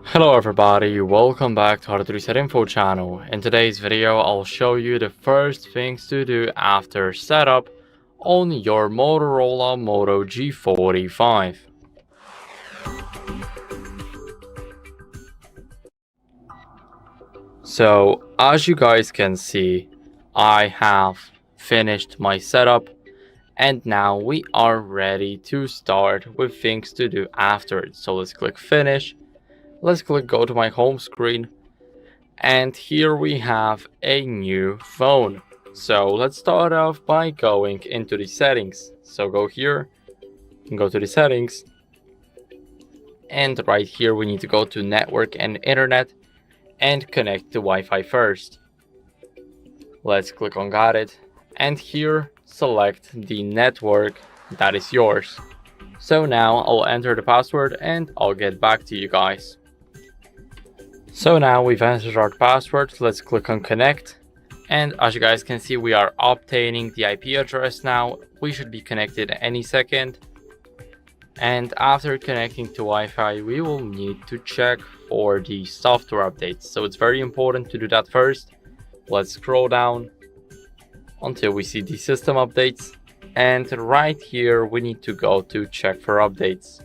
Hello everybody, welcome back to HardReset.Info channel. In today's video, I'll show you the first things to do after setup on your Motorola Moto G45. So, as you guys can see, I have finished my setup and now we are ready to start with things to do after it. So let's click finish. Let's click go to my home screen, and here we have a new phone. So let's start off by going into the settings. So go here and go to the settings, and right here we need to go to network and internet and connect to Wi-Fi first. Let's click on got it, and here select the network that is yours. So now I'll enter the password and I'll get back to you guys. So now we've entered our password. Let's click on connect, and as you guys can see, we are obtaining the IP address now. We should be connected any second, and after connecting to Wi-Fi we will need to check for the software updates. So it's very important to do that first. Let's scroll down until we see the system updates, and right here we need to go to check for updates.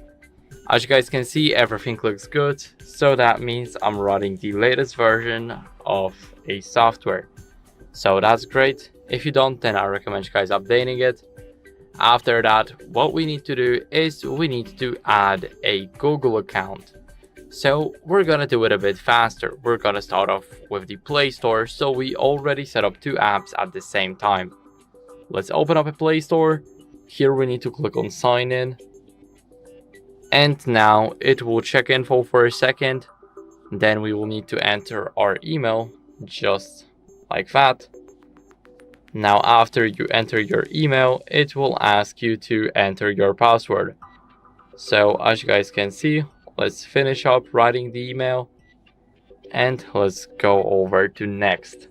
As you guys can see, everything looks good, so that means I'm running the latest version of a software. So that's great. If you don't, then I recommend you guys updating it. After that, what we need to do is we need to add a Google account. So we're gonna do it a bit faster. We're gonna start off with the Play Store, so we already set up two apps at the same time. Let's open up a Play Store. Here we need to click on sign in. And now it will check info for a second. Then we will need to enter our email, just like that. Now after you enter your email, it will ask you to enter your password. So as you guys can see, let's finish up writing the email and let's go over to next.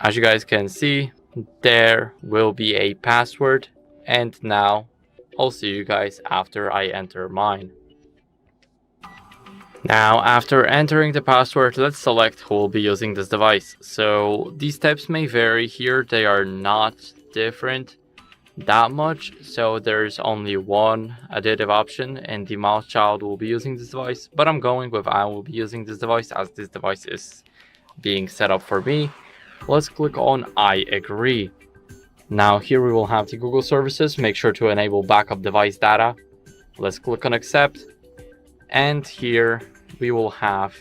As you guys can see, there will be a password, and now I'll see you guys after I enter mine. Now, after entering the password, let's select who will be using this device. So these steps may vary here. They are not different that much. So there's only one additive option, and the mouse child will be using this device. But I'm going with I will be using this device as this device is being set up for me. Let's click on I agree. Now here we will have the Google services. Make sure to enable backup device data. Let's click on accept, and here we will have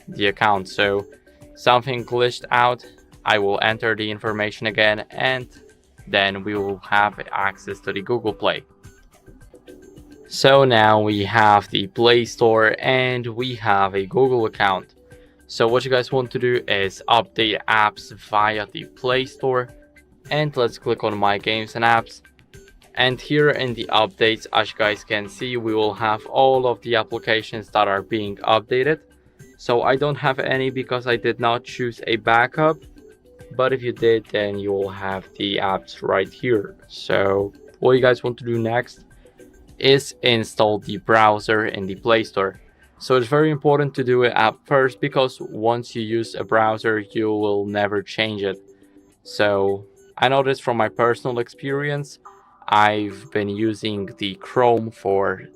the account. So something glitched out, I will enter the information again, and then we will have access to the Google Play. So now we have the Play Store and we have a Google account. So what you guys want to do is update apps via the Play Store. And let's click on my games and apps, and here in the updates, as you guys can see, we will have all of the applications that are being updated. So I don't have any because I did not choose a backup, but if you did, then you will have the apps right here. So what you guys want to do next is install the browser in the Play Store. So it's very important to do it at first, because once you use a browser you will never change it. So I know this from my personal experience. I've been using the Chrome for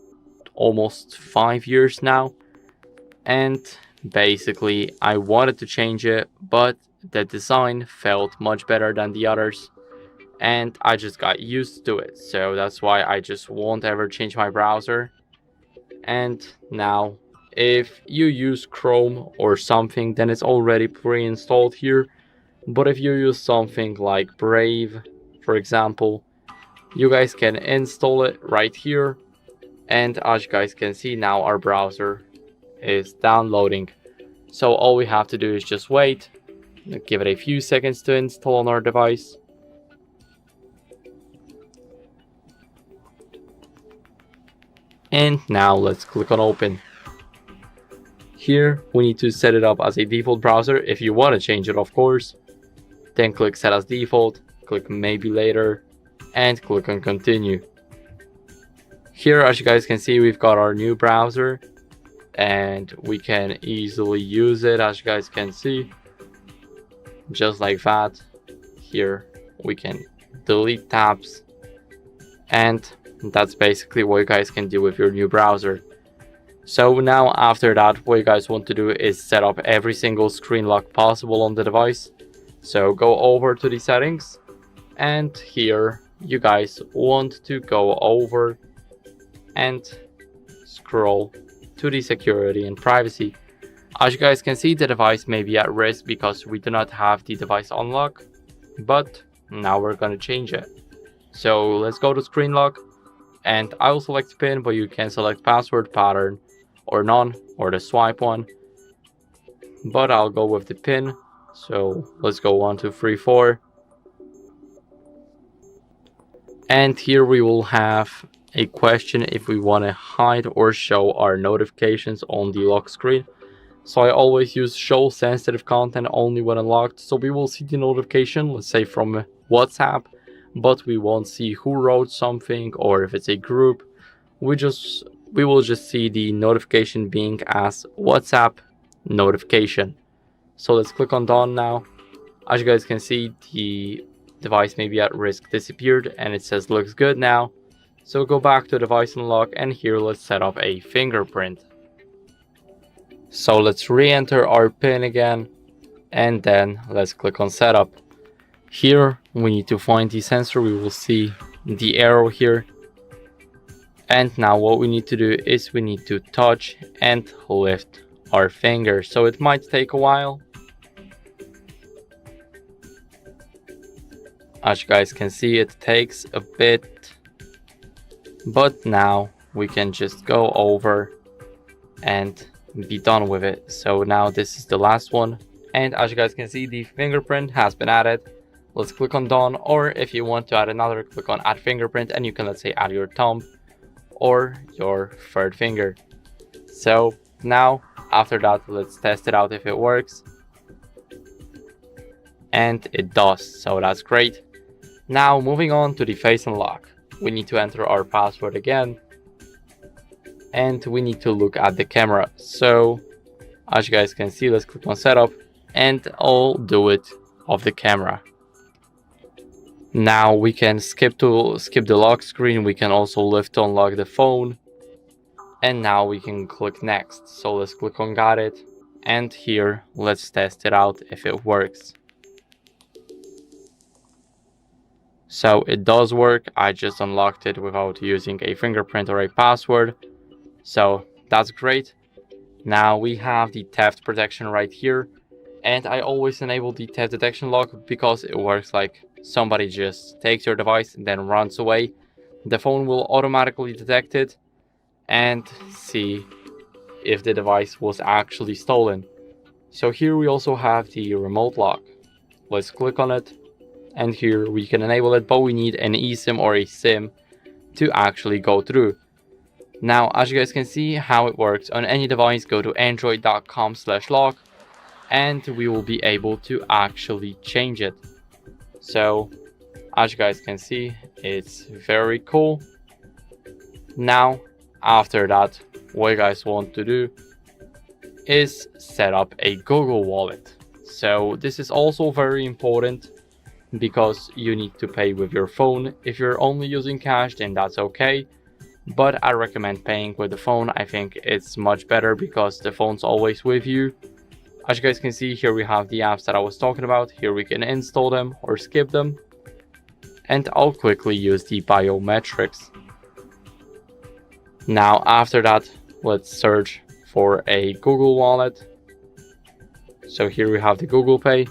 almost 5 years now, and basically I wanted to change it, but the design felt much better than the others and I just got used to it. So that's why I just won't ever change my browser. And now if you use Chrome or something, then it's already pre-installed here. But if you use something like Brave, for example, you guys can install it right here. And as you guys can see, now our browser is downloading. So all we have to do is just wait, give it a few seconds to install on our device. And now let's click on open. Here we need to set it up as a default browser if you want to change it, of course. Then click set as default, click maybe later, and click on continue. Here, as you guys can see, we've got our new browser, and we can easily use it, as you guys can see, just like that. Here we can delete tabs, and that's basically what you guys can do with your new browser. So now after that, what you guys want to do is set up every single screen lock possible on the device. So go over to the settings, and here you guys want to go over and scroll to the security and privacy. As you guys can see, the device may be at risk because we do not have the device on lock, but now we're going to change it. So let's go to screen lock, and I will select pin, but you can select password, pattern, or none, or the swipe one, but I'll go with the pin. So let's go 1 2 3 4, and here we will have a question if we want to hide or show our notifications on the lock screen. So I always use show sensitive content only when unlocked, so we will see the notification, let's say from WhatsApp, but we won't see who wrote something or if it's a group. We will just see the notification being as WhatsApp notification. So let's click on done now. As you guys can see, the device may be at risk disappeared and it says looks good now. So go back to device unlock, and here let's set up a fingerprint. So let's re-enter our pin again, and then let's click on setup. Here we need to find the sensor. We will see the arrow here. And now what we need to do is we need to touch and lift our finger. So it might take a while. As you guys can see, it takes a bit, but now we can just go over and be done with it. So now this is the last one, and as you guys can see, the fingerprint has been added. Let's click on done, or if you want to add another, click on add fingerprint, and you can, let's say, add your thumb or your third finger. So now after that, let's test it out if it works, and it does, so that's great. Now moving on to the face unlock, we need to enter our password again, and we need to look at the camera. So as you guys can see, let's click on setup, and I'll do it of the camera. Now we can skip the lock screen. We can also lift to unlock the phone, and now we can click next. So let's click on got it, and here let's test it out if it works. So it does work. I just unlocked it without using a fingerprint or a password, so that's great. Now we have the theft protection right here, and I always enable the theft detection lock because it works like somebody just takes your device and then runs away. The phone will automatically detect it and see if the device was actually stolen. So here we also have the remote lock. Let's click on it, and here we can enable it, but we need an eSIM or a SIM to actually go through. Now as you guys can see how it works on any device, go to android.com/lock, and we will be able to actually change it. So as you guys can see, it's very cool. Now after that, what you guys want to do is set up a Google wallet. So this is also very important because you need to pay with your phone. If you're only using cash, then that's okay, but I recommend paying with the phone. I think it's much better because the phone's always with you. As you guys can see, here we have the apps that I was talking about. Here we can install them or skip them, and I'll quickly use the biometrics. Now after that, let's search for a Google wallet. So here we have the Google Pay,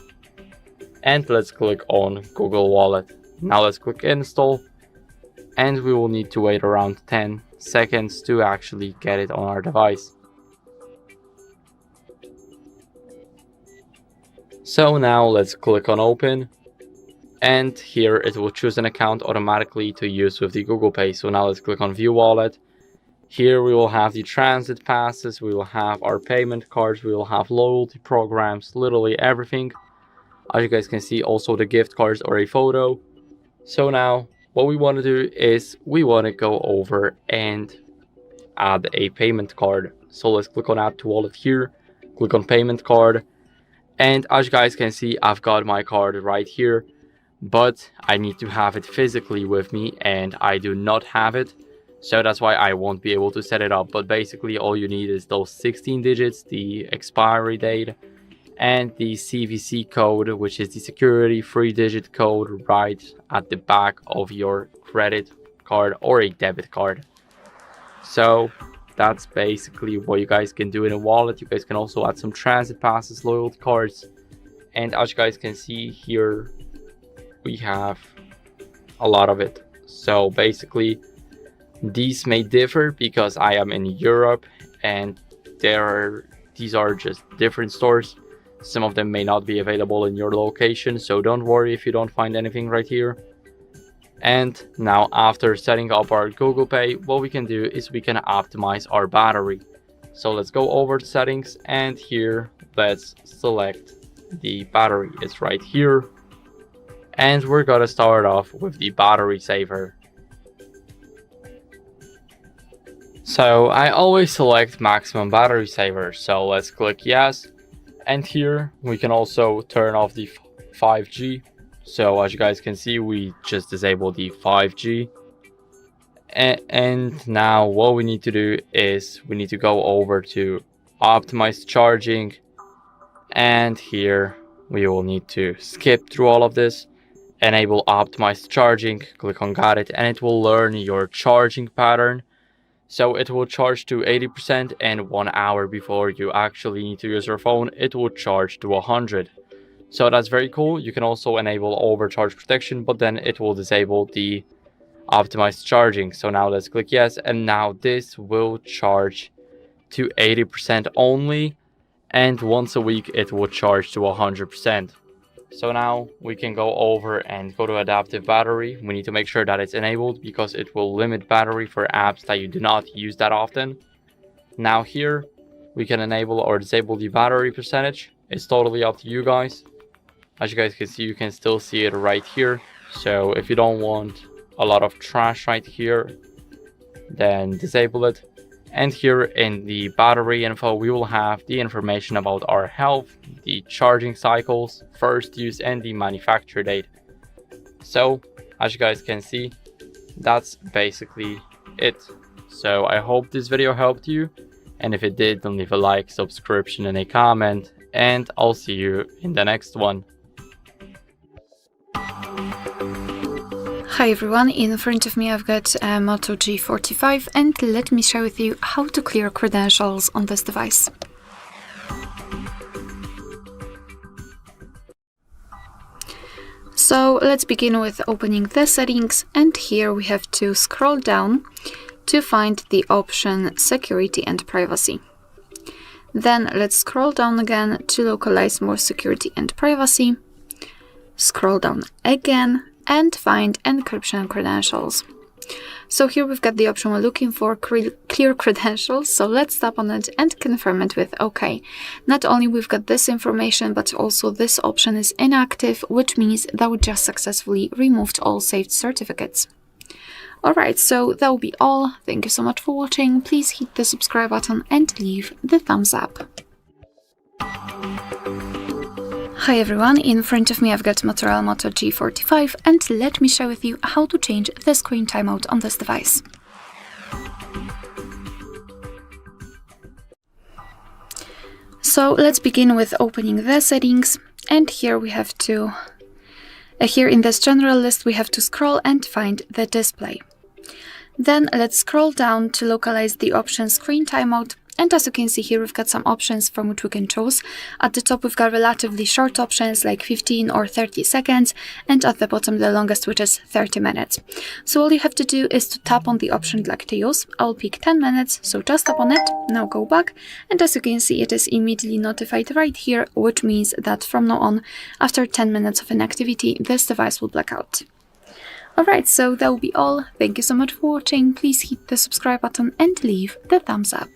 and let's click on Google Wallet. Now let's click install, and we will need to wait around 10 seconds to actually get it on our device. So now let's click on open, and here it will choose an account automatically to use with the Google Pay. So now let's click on view wallet. Here we will have the transit passes, we will have our payment cards, we will have loyalty programs, literally everything. As you guys can see, also the gift cards or a photo. So now what we want to do is we want to go over and add a payment card. So let's click on add to wallet here, click on payment card, and as you guys can see, I've got my card right here, but I need to have it physically with me and I do not have it. So that's why I won't be able to set it up. But basically all you need is those 16 digits, the expiry date, and the CVC code, which is the security 3-digit code right at the back of your credit card or a debit card. So that's basically what you guys can do in a wallet. You guys can also add some transit passes, loyalty cards, and as you guys can see here, we have a lot of it. So basically these may differ because I am in Europe and these are just different stores. Some of them may not be available in your location, so don't worry if you don't find anything right here. And now after setting up our Google Pay, what we can do is we can optimize our battery. So let's go over to settings, and here let's select the battery. It's right here, and we're gonna start off with the battery saver. So I always select maximum battery saver, so let's click yes. And here we can also turn off the 5G. So as you guys can see, we just disabled the 5G. And now what we need to do is we need to go over to optimize charging. And here we will need to skip through all of this, enable optimized charging, click on got it, and it will learn your charging pattern. So it will charge to 80%, and 1 hour before you actually need to use your phone, it will charge to 100. So that's very cool. You can also enable overcharge protection, but then it will disable the optimized charging. So now let's click yes, and now this will charge to 80% only, and once a week it will charge to 100%. So now we can go over and go to adaptive battery. We need to make sure that it's enabled because it will limit battery for apps that you do not use that often. Now here we can enable or disable the battery percentage. It's totally up to you guys. As you guys can see, you can still see it right here. So if you don't want a lot of trash right here, then disable it. And here in the battery info, we will have the information about our health, the charging cycles, first use, and the manufacture date. So as you guys can see, that's basically it. So I hope this video helped you, and if it did, then leave a like, subscription, and a comment, and I'll see you in the next one. Hi everyone, in front of me I've got a Moto G45, and let me share with you how to clear credentials on this device. So let's begin with opening the settings, and here we have to scroll down to find the option security and privacy. Then let's scroll down again to localize more security and privacy. Scroll down again and find encryption credentials. So here we've got the option we're looking for, clear credentials. So let's tap on it and confirm it with OK. Not only we've got this information, but also this option is inactive, which means that we just successfully removed all saved certificates. Alright, so that will be all. Thank you so much for watching. Please hit the subscribe button and leave the thumbs up. Hi everyone, in front of me I've got Motorola Moto G45, and let me share with you how to change the screen timeout on this device. So let's begin with opening the settings, and here we have to, here in this general list we have to scroll and find the display. Then let's scroll down to localize the option screen timeout. And as you can see here, we've got some options from which we can choose. At the top, we've got relatively short options like 15 or 30 seconds, and at the bottom, the longest, which is 30 minutes. So all you have to do is to tap on the option you'd like to use. I'll pick 10 minutes, so just tap on it, now go back, and as you can see, it is immediately notified right here, which means that from now on, after 10 minutes of inactivity, this device will black out. Alright, so that will be all. Thank you so much for watching. Please hit the subscribe button and leave the thumbs up.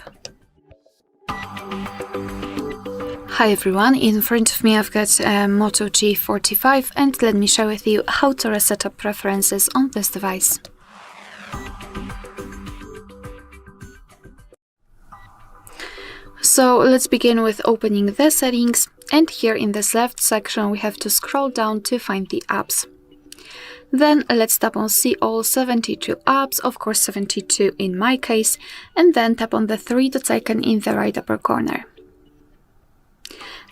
Hi everyone, in front of me I've got a Moto G45, and let me share with you how to reset up preferences on this device. So let's begin with opening the settings, and here in this left section we have to scroll down to find the apps. Then let's tap on see all 72 apps, of course 72 in my case, and then tap on the three dots icon in the right upper corner.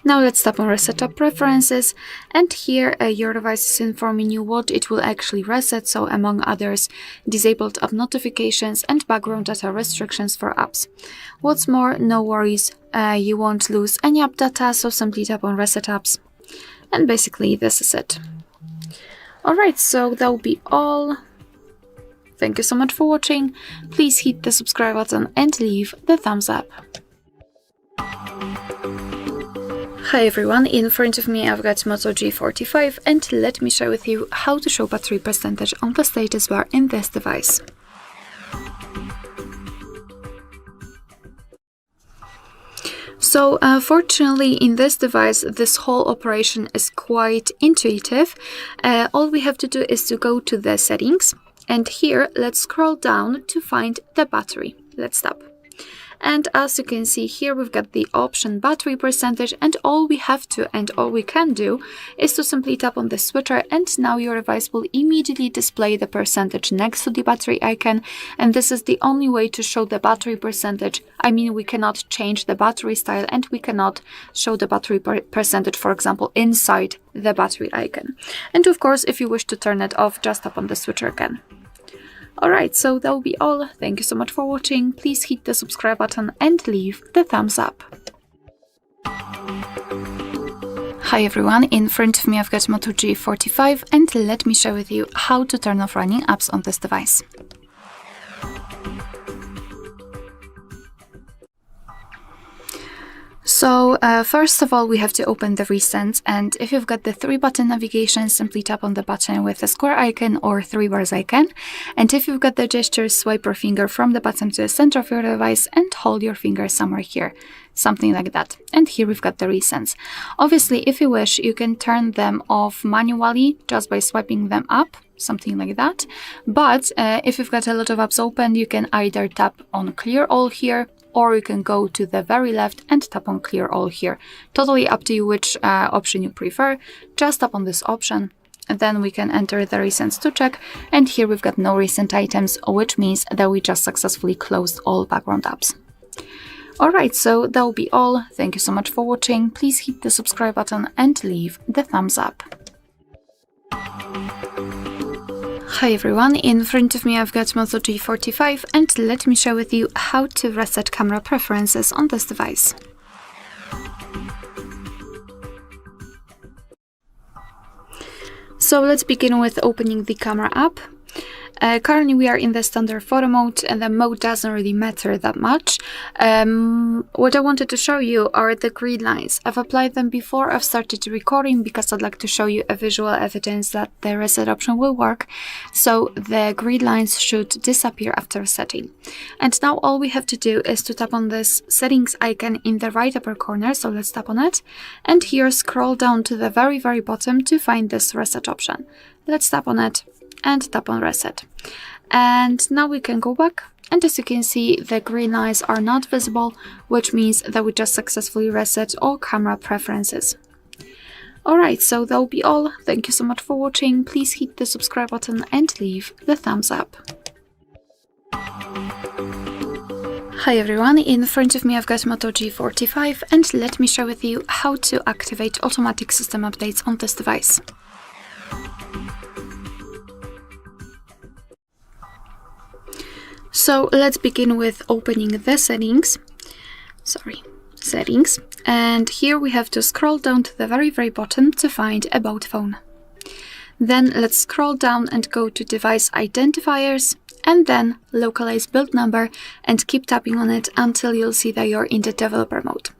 Now let's tap on Reset App Preferences, and here your device is informing you what it will actually reset, so among others, disabled app notifications and background data restrictions for apps. What's more, no worries, you won't lose any app data, so simply tap on Reset Apps, and basically this is it. Alright, so that will be all. Thank you so much for watching. Please hit the subscribe button and leave the thumbs up. Hi everyone, in front of me I've got Moto G45, and let me share with you how to show battery percentage on the status bar in this device. So fortunately in this device this whole operation is quite intuitive. All we have to do is to go to the settings, and here let's scroll down to find the battery. Let's tap. And as you can see here, we've got the option battery percentage, and all we have to and all we can do is to simply tap on the switcher, and now your device will immediately display the percentage next to the battery icon, and this is the only way to show the battery percentage. I mean, we cannot change the battery style and we cannot show the battery percentage, for example, inside the battery icon. And of course, if you wish to turn it off, just tap on the switcher again. Alright, so that will be all. Thank you so much for watching. Please hit the subscribe button and leave the thumbs up. Hi everyone, in front of me I've got Moto G45, and let me share with you how to turn off running apps on this device. So first of all we have to open the recent, and if you've got the 3-button navigation, simply tap on the button with the square icon or 3 bars icon, and if you've got the gesture, swipe your finger from the bottom to the center of your device and hold your finger somewhere here, something like that. And here we've got the recents. Obviously if you wish you can turn them off manually just by swiping them up, something like that, but if you've got a lot of apps open, you can either tap on clear all here, or you can go to the very left and tap on clear all here. Totally up to you which option you prefer. Just tap on this option, and then we can enter the recents to check, and here we've got no recent items, which means that we just successfully closed all background apps. Alright, so that will be all. Thank you so much for watching. Please hit the subscribe button and leave the thumbs up. Hi everyone, in front of me I've got Moto G45, and let me share with you how to reset camera preferences on this device. So let's begin with opening the camera app. Currently we are in the standard photo mode, and the mode doesn't really matter that much. What I wanted to show you are the grid lines. I've applied them before I've started recording because I'd like to show you a visual evidence that the reset option will work. So the grid lines should disappear after setting. And now all we have to do is to tap on this settings icon in the right upper corner, so let's tap on it, and here scroll down to the very bottom to find this reset option. Let's tap on it and tap on reset, and now we can go back, and as you can see the green lines are not visible, which means that we just successfully reset all camera preferences. Alright, so that will be all. Thank you so much for watching. Please hit the subscribe button and leave the thumbs up. Hi everyone, in front of me I've got Moto G45, and let me share with you how to activate automatic system updates on this device. So let's begin with opening the settings, and here we have to scroll down to the very bottom to find About Phone. Then let's scroll down and go to Device Identifiers, and then Localize Build Number, and keep tapping on it until you'll see that you're in the developer mode.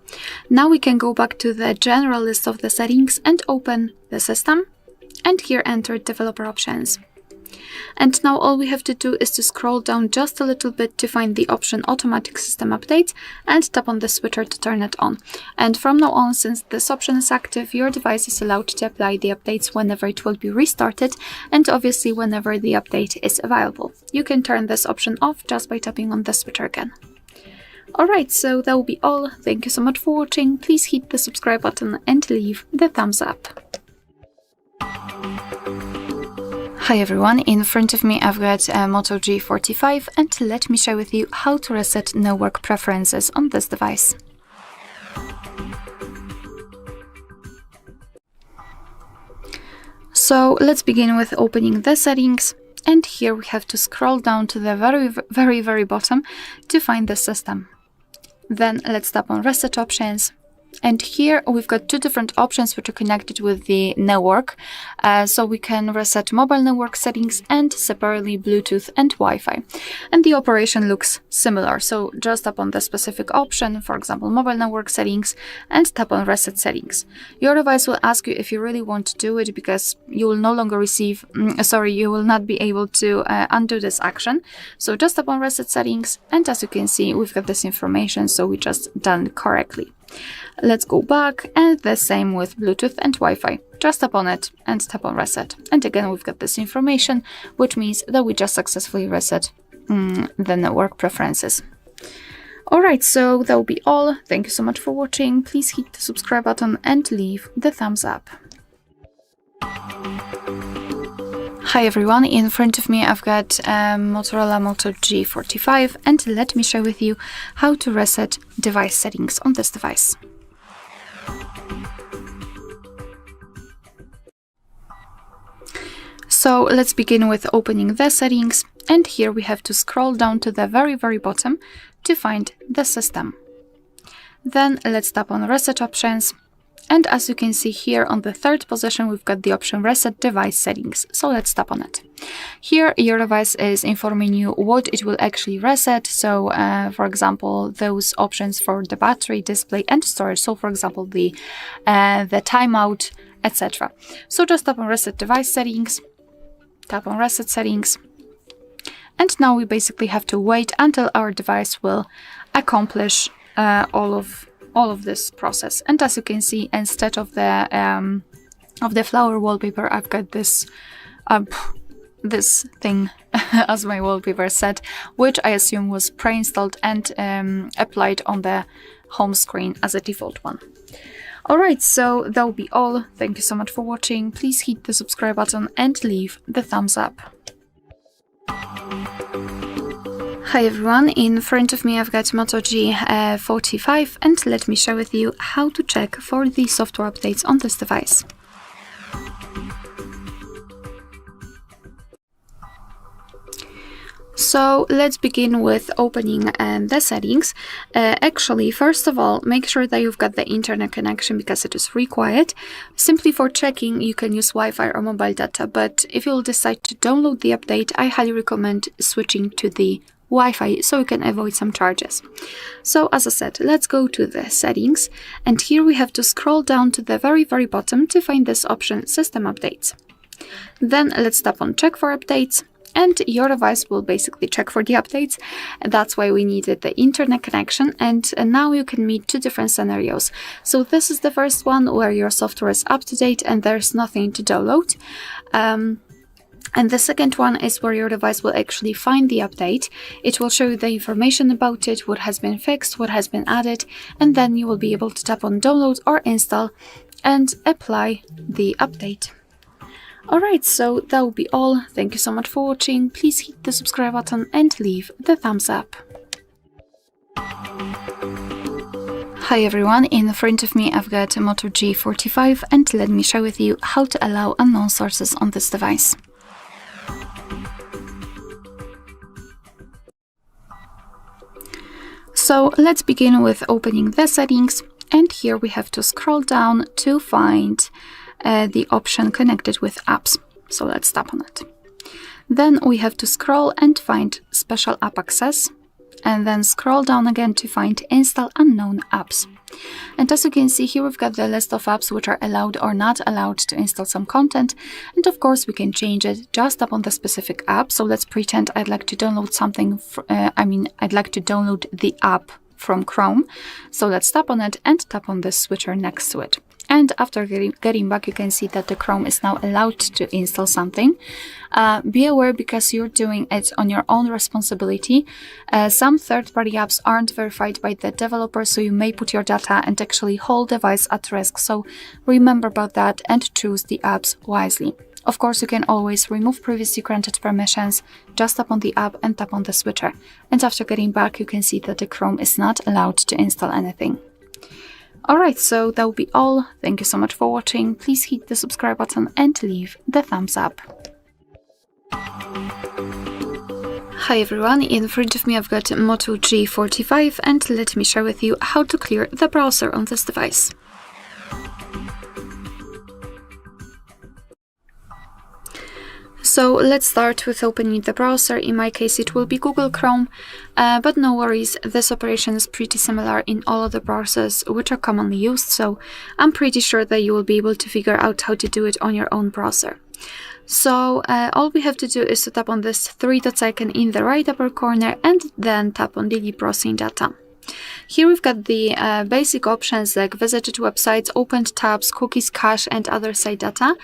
Now we can go back to the general list of the settings and open the system, and here enter developer options. And now all we have to do is to scroll down just a little bit to find the option Automatic System Update and tap on the switcher to turn it on. And from now on, since this option is active, your device is allowed to apply the updates whenever it will be restarted, and obviously whenever the update is available. You can turn this option off just by tapping on the switcher again. Alright, so that will be all. Thank you so much for watching. Please hit the subscribe button and leave the thumbs up. Hi everyone, in front of me I've got a Moto G45 and let me share with you how to reset network preferences on this device. So let's begin with opening the settings, and here we have to scroll down to the very bottom to find the system. Then let's tap on Reset Options. And here we've got two different options which are connected with the network. So we can reset mobile network settings and separately Bluetooth and Wi-Fi. And the operation looks similar. So just tap on the specific option, for example, mobile network settings, and tap on Reset Settings. Your device will ask you if you really want to do it, because you will no longer receive, you will not be able to undo this action. So just tap on Reset Settings, and as you can see, we've got this information, so we just done it correctly. Let's go back, and the same with Bluetooth and Wi-Fi. Just tap on it and tap on Reset. And again, we've got this information, which means that we just successfully reset the network preferences. Alright, so that will be all. Thank you so much for watching. Please hit the subscribe button and leave the thumbs up. Hi everyone, in front of me I've got a Motorola Moto G45, and let me share with you how to reset device settings on this device. So let's begin with opening the settings, and here we have to scroll down to the very bottom to find the system. Then let's tap on Reset Options. And as you can see here on the third position, we've got the option Reset Device Settings. So let's tap on it. Here, your device is informing you what it will actually reset. So, for example, those options for the battery, display, and storage. So, for example, the timeout, etc. So just tap on Reset Device Settings. Tap on Reset Settings. And now we basically have to wait until our device will accomplish all of this process. And as you can see, instead of the flower wallpaper, I've got this this thing as my wallpaper set, which I assume was pre-installed and applied on the home screen as a default one. Alright, so that will be all. Thank you so much for watching. Please hit the subscribe button and leave the thumbs up. Hi everyone, in front of me I've got Moto G45, and let me share with you how to check for the software updates on this device. So let's begin with opening the settings. Actually, first of all, make sure that you've got the internet connection, because it is required. Simply for checking, you can use Wi-Fi or mobile data, but if you'll decide to download the update, I highly recommend switching to the Wi-Fi so you can avoid some charges. So as I said, let's go to the settings, and here we have to scroll down to the very bottom to find this option System Updates. Then let's tap on Check for Updates, and your device will basically check for the updates. And that's why we needed the internet connection, and now you can meet two different scenarios. So this is the first one where your software is up to date and there's nothing to download. And the second one is where your device will actually find the update. It will show you the information about it, what has been fixed, what has been added, and then you will be able to tap on download or install and apply the update. Alright, so that will be all. Thank you so much for watching. Please hit the subscribe button and leave the thumbs up. Hi everyone, in front of me I've got a Moto G45, and let me share with you how to allow unknown sources on this device. So let's begin with opening the settings, and here we have to scroll down to find the option connected with apps. So let's tap on it. Then we have to scroll and find Special App Access, and then scroll down again to find Install Unknown Apps. And as you can see here, we've got the list of apps which are allowed or not allowed to install some content, and of course we can change it. Just tap on the specific app. So let's pretend I'd like to download something, I'd like to download the app from Chrome. So let's tap on it and tap on the switcher next to it. and after getting back, you can see that the Chrome is now allowed to install something. Be aware, because you're doing it on your own responsibility. Some third-party apps aren't verified by the developer, so you may put your data and actually whole device at risk. So remember about that and choose the apps wisely. Of course, you can always remove previously granted permissions. Just tap on the app and tap on the switcher. And after getting back, you can see that the Chrome is not allowed to install anything. Alright, so that will be all. Thank you so much for watching. Please hit the subscribe button and leave the thumbs up. Hi everyone, in front of me I've got Moto G45, and let me share with you how to clear the browser on this device. So let's start with opening the browser. In my case it will be Google Chrome, but no worries, this operation is pretty similar in all of the browsers which are commonly used, so I'm pretty sure that you will be able to figure out how to do it on your own browser. So all we have to do is to tap on this three dots icon in the right upper corner and then tap on delete browsing data. Here we've got the basic options like visited websites, opened tabs, cookies, cache, and other site data.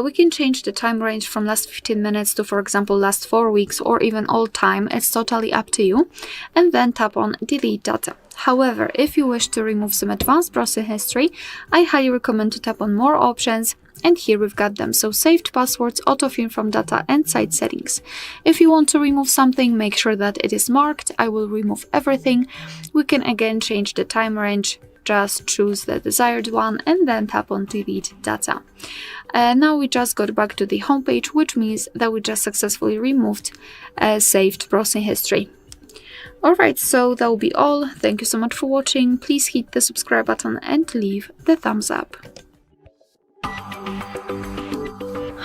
We can change the time range from last 15 minutes to, for example, last 4 weeks, or even all time. It's totally up to you. And then tap on delete data. However, if you wish to remove some advanced browser history, I highly recommend to tap on more options. And here we've got them. So saved passwords, autofill from data, and site settings. If you want to remove something, make sure that it is marked. I will remove everything. We can again change the time range. Just choose the desired one and then tap on delete data. Now we just got back to the home page, which means that we just successfully removed saved browsing history. Alright, so that will be all. Thank you so much for watching. Please hit the subscribe button and leave the thumbs up.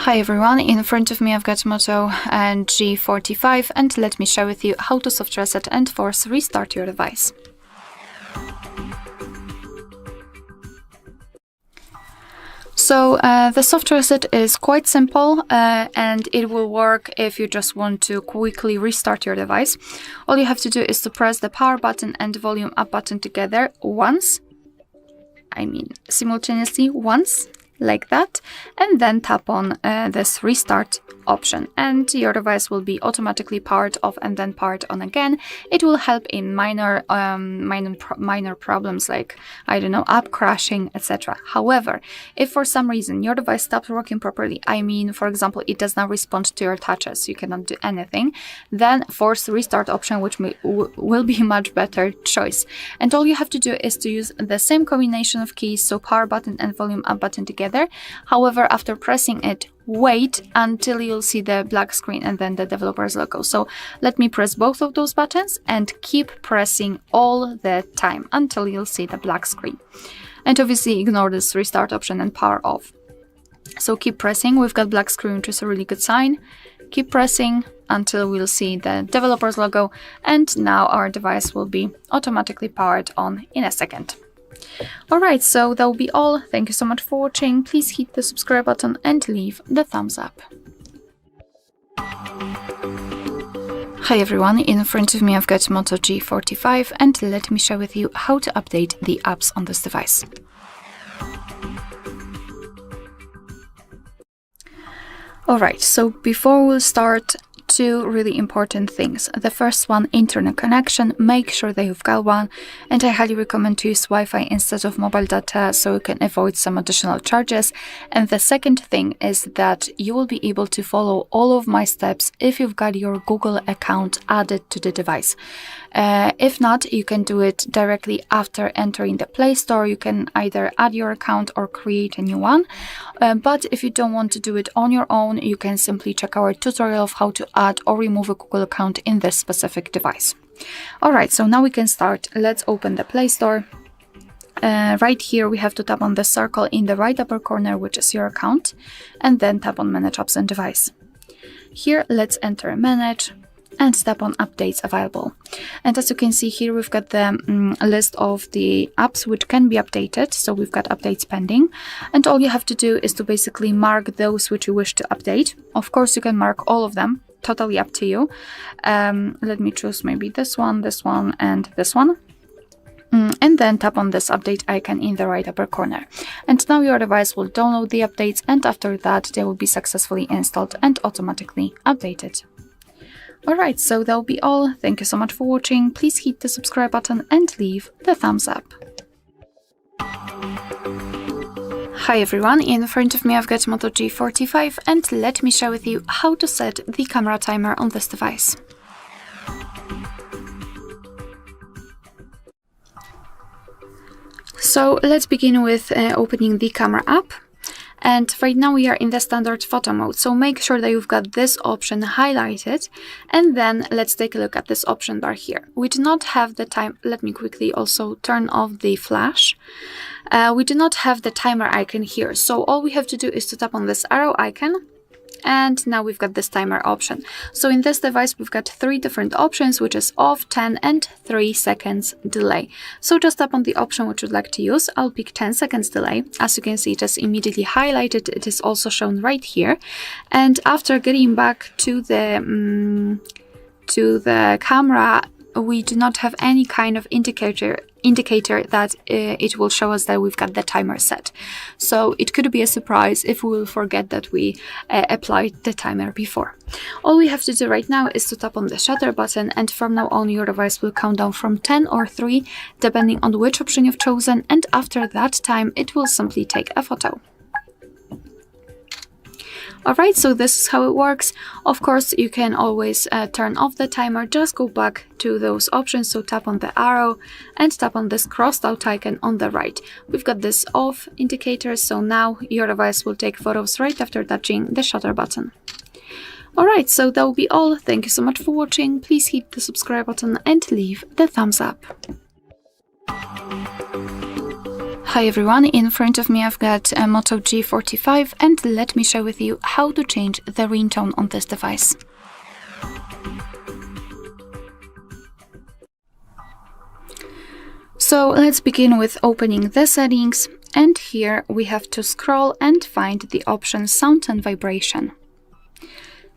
Hi everyone, in front of me I've got Moto G45, and let me share with you how to soft reset and force restart your device. So the soft reset is quite simple and it will work if you just want to quickly restart your device. All you have to do is to press the power button and the volume up button together simultaneously once, like that, and then tap on this restart option, and your device will be automatically powered off and then powered on again. It will help in minor problems like, I don't know, app crashing, etc. However, if for some reason your device stops working properly, for example, it does not respond to your touches, you cannot do anything, then force restart option, which will be a much better choice. And all you have to do is to use the same combination of keys, so power button and volume up button together. However, after pressing it, wait until you'll see the black screen and then the developer's logo. So let me press both of those buttons and keep pressing all the time until you'll see the black screen. And obviously ignore this restart option and power off. So keep pressing. We've got black screen, which is a really good sign. Keep pressing until we'll see the developer's logo, and now our device will be automatically powered on in a second. Alright, so that will be all. Thank you so much for watching. Please hit the subscribe button and leave the thumbs up. Hi everyone, in front of me I've got Moto G45, and let me share with you how to update the apps on this device. Alright, so before we'll start, two really important things. The first one, internet connection. Make sure that you've got one, and I highly recommend to use Wi-Fi instead of mobile data so you can avoid some additional charges. And the second thing is that you will be able to follow all of my steps if you've got your Google account added to the device. If not, you can do it directly after entering the Play Store. You can either add your account or create a new one. But if you don't want to do it on your own, you can simply check our tutorial of how to add or remove a Google account in this specific device. Alright, so now we can start. Let's open the Play Store. Right here we have to tap on the circle in the right upper corner, which is your account, and then tap on Manage Apps and Device. Here, let's enter Manage and tap on Updates Available. And as you can see here, we've got the list of the apps which can be updated. So we've got updates pending, and all you have to do is to basically mark those which you wish to update. Of course, you can mark all of them, totally up to you. Let me choose maybe this one, and this one. and then tap on this update icon in the right upper corner. And now your device will download the updates, and after that they will be successfully installed and automatically updated. Alright, so that will be all. Thank you so much for watching. Please hit the subscribe button and leave the thumbs up. Hi everyone, in front of me I've got Moto G45, and let me share with you how to set the camera timer on this device. So let's begin with opening the camera app. And right now we are in the standard photo mode, so make sure that you've got this option highlighted, and then let's take a look at this option bar here. We do not have the time. Let me quickly also turn off the flash. We do not have the timer icon here, so all we have to do is to tap on this arrow icon, and now we've got this timer option. So in this device we've got 3 different options, which is off, 10 and 3 seconds delay. So just tap on the option which you'd like to use. I'll pick 10 seconds delay. As you can see, it is immediately highlighted. It is also shown right here. And after getting back to the camera, we do not have any kind of indicator that it will show us that we've got the timer set. So it could be a surprise if we will forget that we applied the timer before. All we have to do right now is to tap on the shutter button, and from now on your device will count down from 10 or 3 depending on which option you've chosen, and after that time it will simply take a photo. Alright, so this is how it works. Of course, you can always turn off the timer. Just go back to those options, so tap on the arrow and tap on this crossed out icon on the right. We've got this off indicator, so now your device will take photos right after touching the shutter button. Alright, so that will be all. Thank you so much for watching. Please hit the subscribe button and leave the thumbs up. Hi everyone, in front of me I've got a Moto G45, and let me share with you how to change the ringtone on this device. So let's begin with opening the settings, and here we have to scroll and find the option sound and vibration.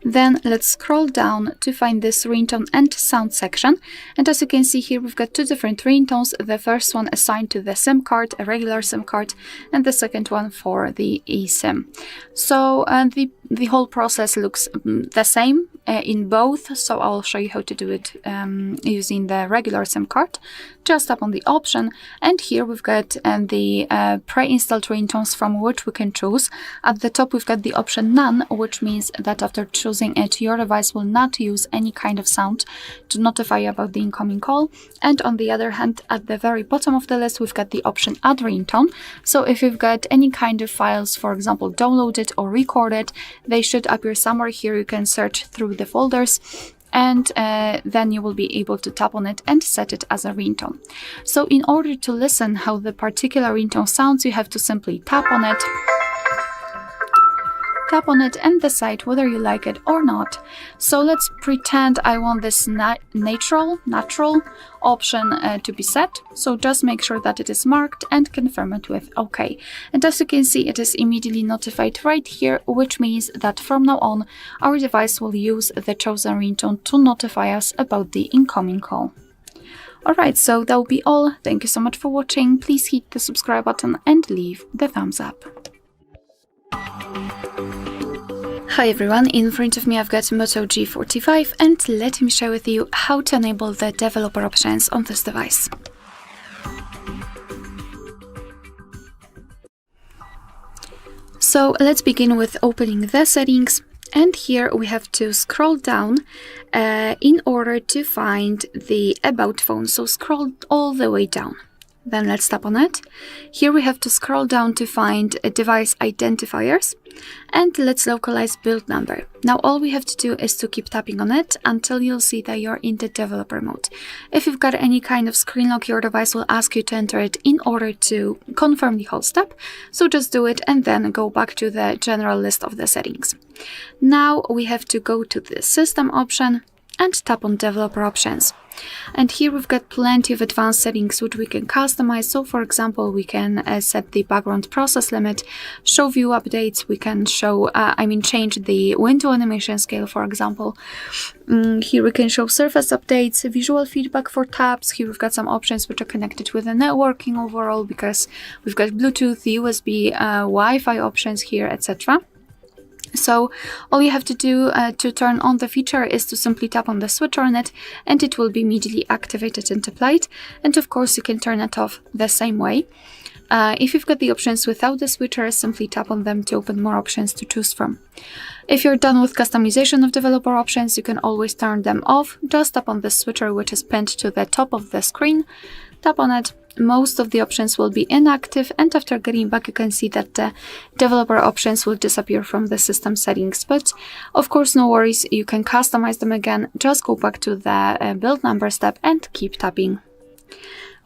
Then let's scroll down to find this ringtone and sound section, and as you can see here we've got 2 different ringtones. The first one assigned to the SIM card, a regular SIM card, and the second one for the eSIM. So the whole process looks the same in both, so I'll show you how to do it using the regular SIM card. Just tap on the option, and here we've got the pre-installed ringtones from which we can choose. At the top we've got the option none, which means that after choosing it your device will not use any kind of sound to notify you about the incoming call. And on the other hand, at the very bottom of the list we've got the option add ringtone. So if you've got any kind of files, for example downloaded or recorded, they should appear somewhere here. You can search through the folders, and then you will be able to tap on it and set it as a ringtone. So in order to listen how the particular ringtone sounds, you have to simply tap on it and decide whether you like it or not. So let's pretend I want this natural option to be set. So just make sure that it is marked and confirm it with OK. And as you can see, it is immediately notified right here, which means that from now on our device will use the chosen ringtone to notify us about the incoming call. Alright, so that will be all. Thank you so much for watching. Please hit the subscribe button and leave the thumbs up. Hi everyone, in front of me I've got Moto G45, and let me share with you how to enable the developer options on this device. So let's begin with opening the settings, and here we have to scroll down in order to find the About phone. So scroll all the way down. Then let's tap on it. Here we have to scroll down to find device identifiers, and let's localize build number. Now all we have to do is to keep tapping on it until you'll see that you're in the developer mode. If you've got any kind of screen lock, your device will ask you to enter it in order to confirm the whole step. So just do it and then go back to the general list of the settings. Now we have to go to the system option and tap on developer options. And here we've got plenty of advanced settings which we can customize. So for example, we can set the background process limit, show view updates, we can change the window animation scale, for example. Here we can show surface updates, visual feedback for tabs. Here we've got some options which are connected with the networking overall, because we've got Bluetooth, USB, Wi-Fi options here, etc. So all you have to do to turn on the feature is to simply tap on the switch on it, and it will be immediately activated and applied. And of course you can turn it off the same way. If you've got the options without the switcher, simply tap on them to open more options to choose from. If you're done with customization of developer options, you can always turn them off. Just tap on the switcher which is pinned to the top of the screen, tap on it. Most of the options will be inactive, and after getting back you can see that the developer options will disappear from the system settings. But of course, no worries, you can customize them again. Just go back to the build numbers tab and keep tapping.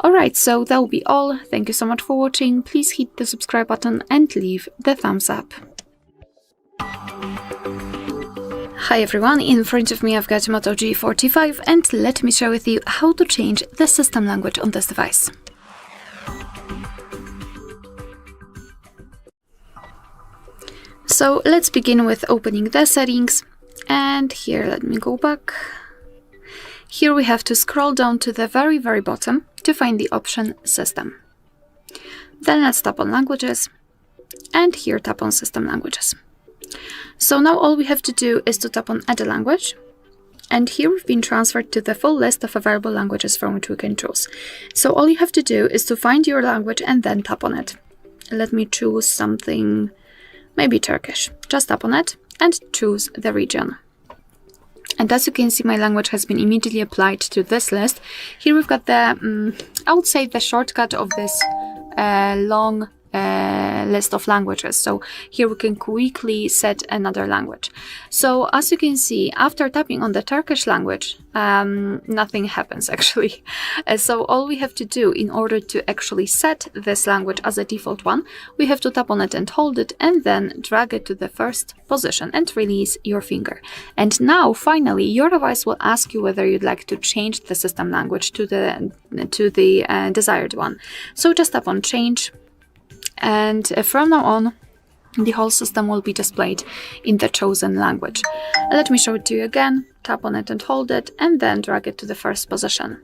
Alright, so that will be all. Thank you so much for watching. Please hit the subscribe button and leave the thumbs up. Hi everyone, in front of me I've got Moto G45, and let me share with you how to change the system language on this device. So let's begin with opening the settings, and here, let me go back. Here we have to scroll down to the very bottom to find the option System. Then let's tap on Languages, and here tap on System Languages. So now all we have to do is to tap on Add a Language, and here we've been transferred to the full list of available languages from which we can choose. So all you have to do is to find your language and then tap on it. Let me choose something, maybe Turkish. Just tap on it and choose the region. And as you can see, my language has been immediately applied to this list. Here we've got the, I would say, the shortcut of this long list of languages. So here we can quickly set another language. So as you can see, after tapping on the Turkish language, nothing happens actually. So all we have to do in order to actually set this language as a default one, we have to tap on it and hold it, and then drag it to the first position and release your finger. And now finally your device will ask you whether you'd like to change the system language to the desired one. So just tap on Change, and from now on the whole system will be displayed in the chosen language. Let me show it to you again. Tap on it and hold it, and then drag it to the first position.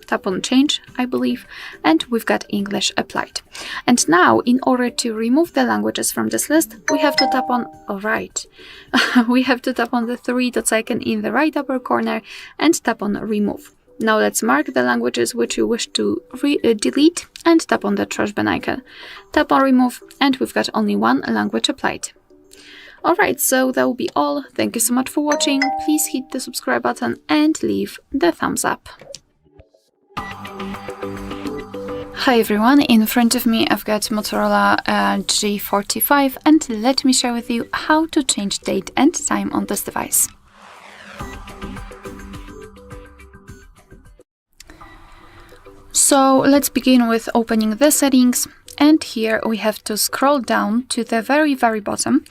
Tap on Change, I believe, and we've got English applied. And now, in order to remove the languages from this list, we have to tap on, we have to tap on the three dots icon in the right upper corner and tap on Remove. Now let's mark the languages which you wish to delete and tap on the trash bin icon. Tap on Remove, and we've got only one language applied. Alright, so that will be all. Thank you so much for watching. Please hit the subscribe button and leave the thumbs up. Hi everyone, in front of me I've got Motorola G45, and let me share with you how to change date and time on this device. So let's begin with opening the settings, and here we have to scroll down to the very bottom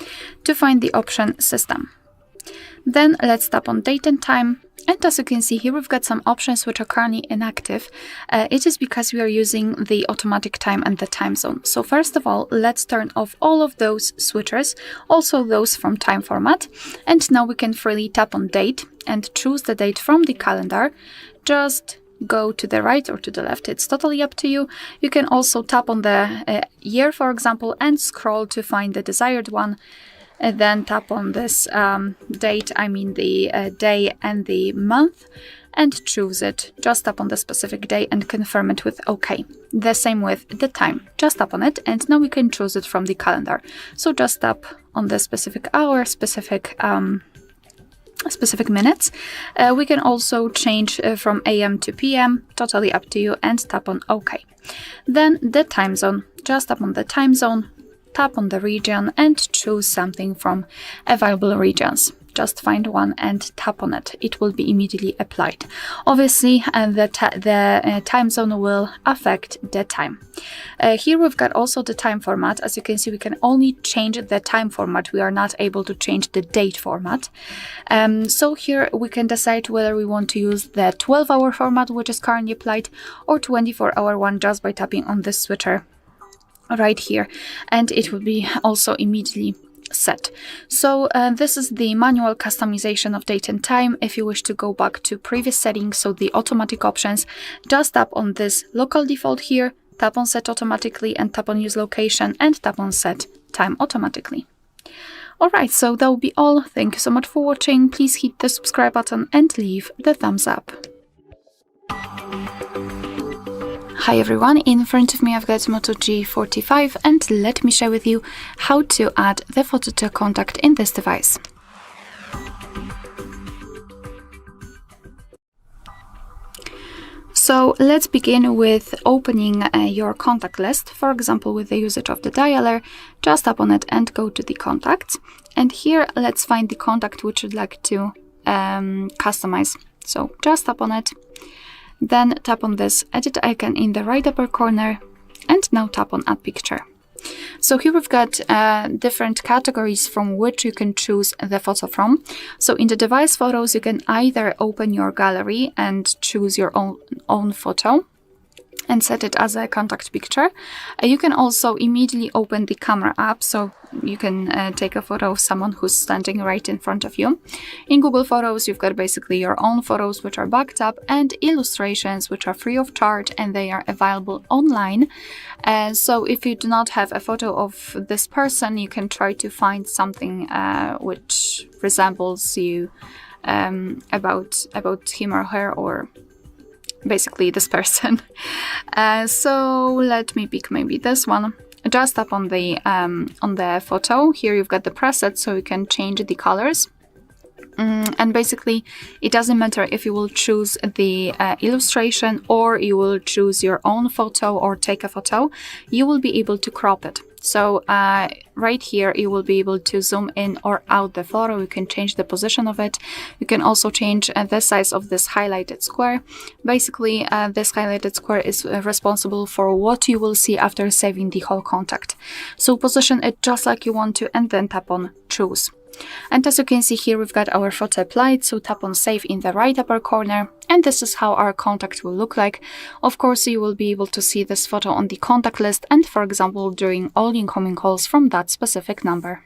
to find the option System. Then let's tap on Date and Time, and as you can see here we've got some options which are currently inactive. It is because we are using the automatic time and the time zone. So first of all, let's turn off all of those switchers, also those from time format, and now we can freely tap on Date and choose the date from the calendar. Just go to the right or to the left, it's totally up to you. You can also tap on the year, for example, and scroll to find the desired one, and then tap on this date, I mean the day and the month, and choose it. Just tap on the specific day and confirm it with OK. The same with the time. Just tap on it, and now we can choose it from the calendar. So just tap on the specific hour, specific minutes. We can also change from AM to PM, totally up to you, and tap on OK. Then the time zone. Just tap on the time zone, tap on the region, and choose something from available regions. just find one and tap on it. It will be immediately applied. Obviously, the time zone will affect the time. Here we've got also the time format. As you can see, we can only change the time format. We are not able to change the date format. So here we can decide whether we want to use the 12-hour format, which is currently applied, or 24-hour one, just by tapping on this switcher right here, and it will be also immediately set. So this is the manual customization of date and time. If you wish to go back to previous settings, so the automatic options, just tap on this local default here, tap on set automatically, and tap on use location, and tap on set time automatically. Alright, so that will be all. Thank you so much for watching. Please hit the subscribe button and leave the thumbs up. Hi everyone, in front of me I've got Moto G45, and let me share with you how to add the photo to a contact in this device. So let's begin with opening your contact list. For example, with the usage of the dialer, just tap on it and go to the contacts. And here let's find the contact which you'd like to customize. So just tap on it. Then tap on this edit icon in the right upper corner, and now tap on add picture. So here we've got different categories from which you can choose the photo from. So in the device photos, you can either open your gallery and choose your own photo and set it as a contact picture. You can also immediately open the camera app, so you can take a photo of someone who's standing right in front of you. In Google Photos, you've got basically your own photos which are backed up, and illustrations which are free of charge, and they are available online. So if you do not have a photo of this person, you can try to find something which resembles you, about him or her, or basically this person. So let me pick maybe this one. Just tap on the photo. Here you've got the presets, so you can change the colors. And basically it doesn't matter if you will choose the illustration or you will choose your own photo or take a photo, you will be able to crop it. So right here you will be able to zoom in or out the photo. You can change the position of it. You can also change the size of this highlighted square. Basically this highlighted square is responsible for what you will see after saving the whole contact. So position it just like you want to, and then tap on choose. And as you can see here, we've got our photo applied, so tap on save in the right upper corner, and this is how our contact will look like. Of course, you will be able to see this photo on the contact list, and for example during all incoming calls from that specific number.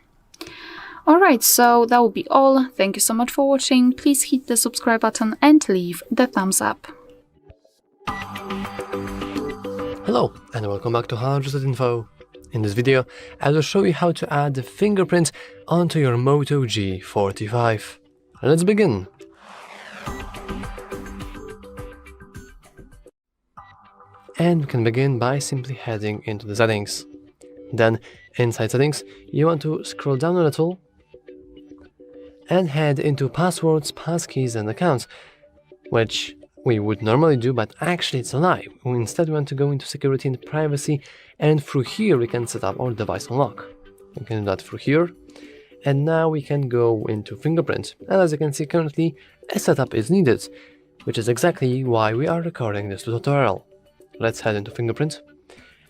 Alright, so that will be all. Thank you so much for watching. Please hit the subscribe button and leave the thumbs up. Hello and welcome back to HardReset.Info. In this video, I will show you how to add the fingerprint onto your Moto G45. Let's begin! And we can begin by simply heading into the settings. Then, inside settings, you want to scroll down a little and head into passwords, passkeys and accounts, which we would normally do, but actually it's a lie. We instead want to go into security and privacy, and through here we can set up our device unlock. We can do that through here, and now we can go into fingerprint. And as you can see, currently a setup is needed, which is exactly why we are recording this tutorial. Let's head into fingerprint,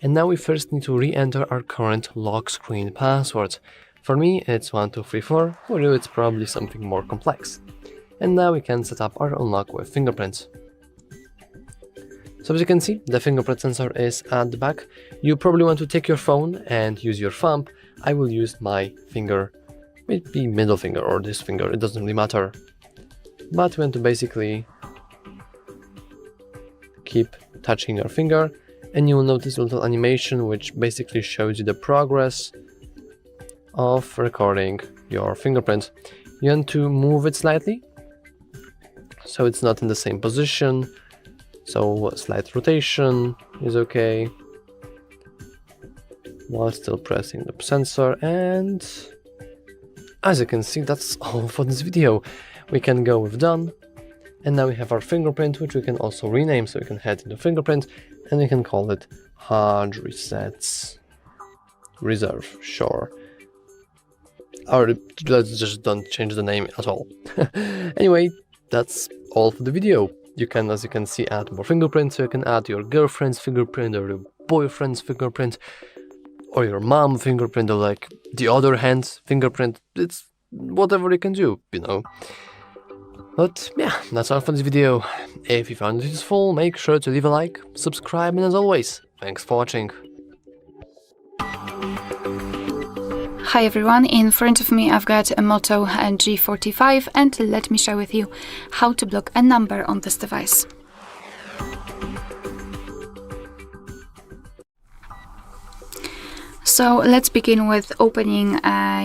and now we first need to re-enter our current lock screen password. For me it's 1234, for you it's probably something more complex. And now we can set up our unlock with fingerprint. So as you can see, the fingerprint sensor is at the back. You probably want to take your phone and use your thumb. I will use my finger, maybe middle finger or this finger, it doesn't really matter. But you want to basically keep touching your finger, and you will notice a little animation which basically shows you the progress of recording your fingerprint. You want to move it slightly, so it's not in the same position. So a slight rotation is okay, while still pressing the sensor. And as you can see, that's all for this video. We can go with done, and now we have our fingerprint, which we can also rename. So we can head into fingerprint and we can call it HardReset Reserve, sure. Or let's just don't change the name at all. Anyway, that's all for the video. You can, as you can see, add more fingerprints. So you can add your girlfriend's fingerprint or your boyfriend's fingerprint or your mom fingerprint or like the other hand's fingerprint. It's whatever you can do, you know. But yeah, that's all for this video. If you found it useful, make sure to leave a like, subscribe, and as always, thanks for watching. Hi everyone, in front of me I've got a Moto G45 and let me share with you how to block a number on this device. So let's begin with opening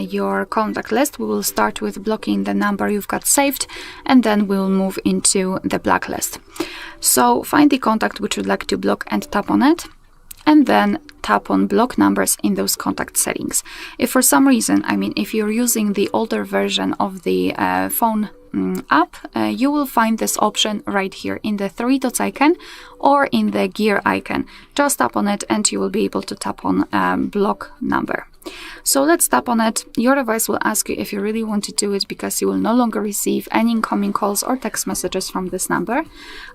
your contact list. We will start with blocking the number you've got saved and then we'll move into the blacklist. So find the contact which you'd like to block and tap on it, and then tap on block numbers in those contact settings. If for some reason, if you're using the older version of the phone app, you will find this option right here in the three dots icon or in the gear icon. Just tap on it and you will be able to tap on block number. So let's tap on it. Your device will ask you if you really want to do it because you will no longer receive any incoming calls or text messages from this number.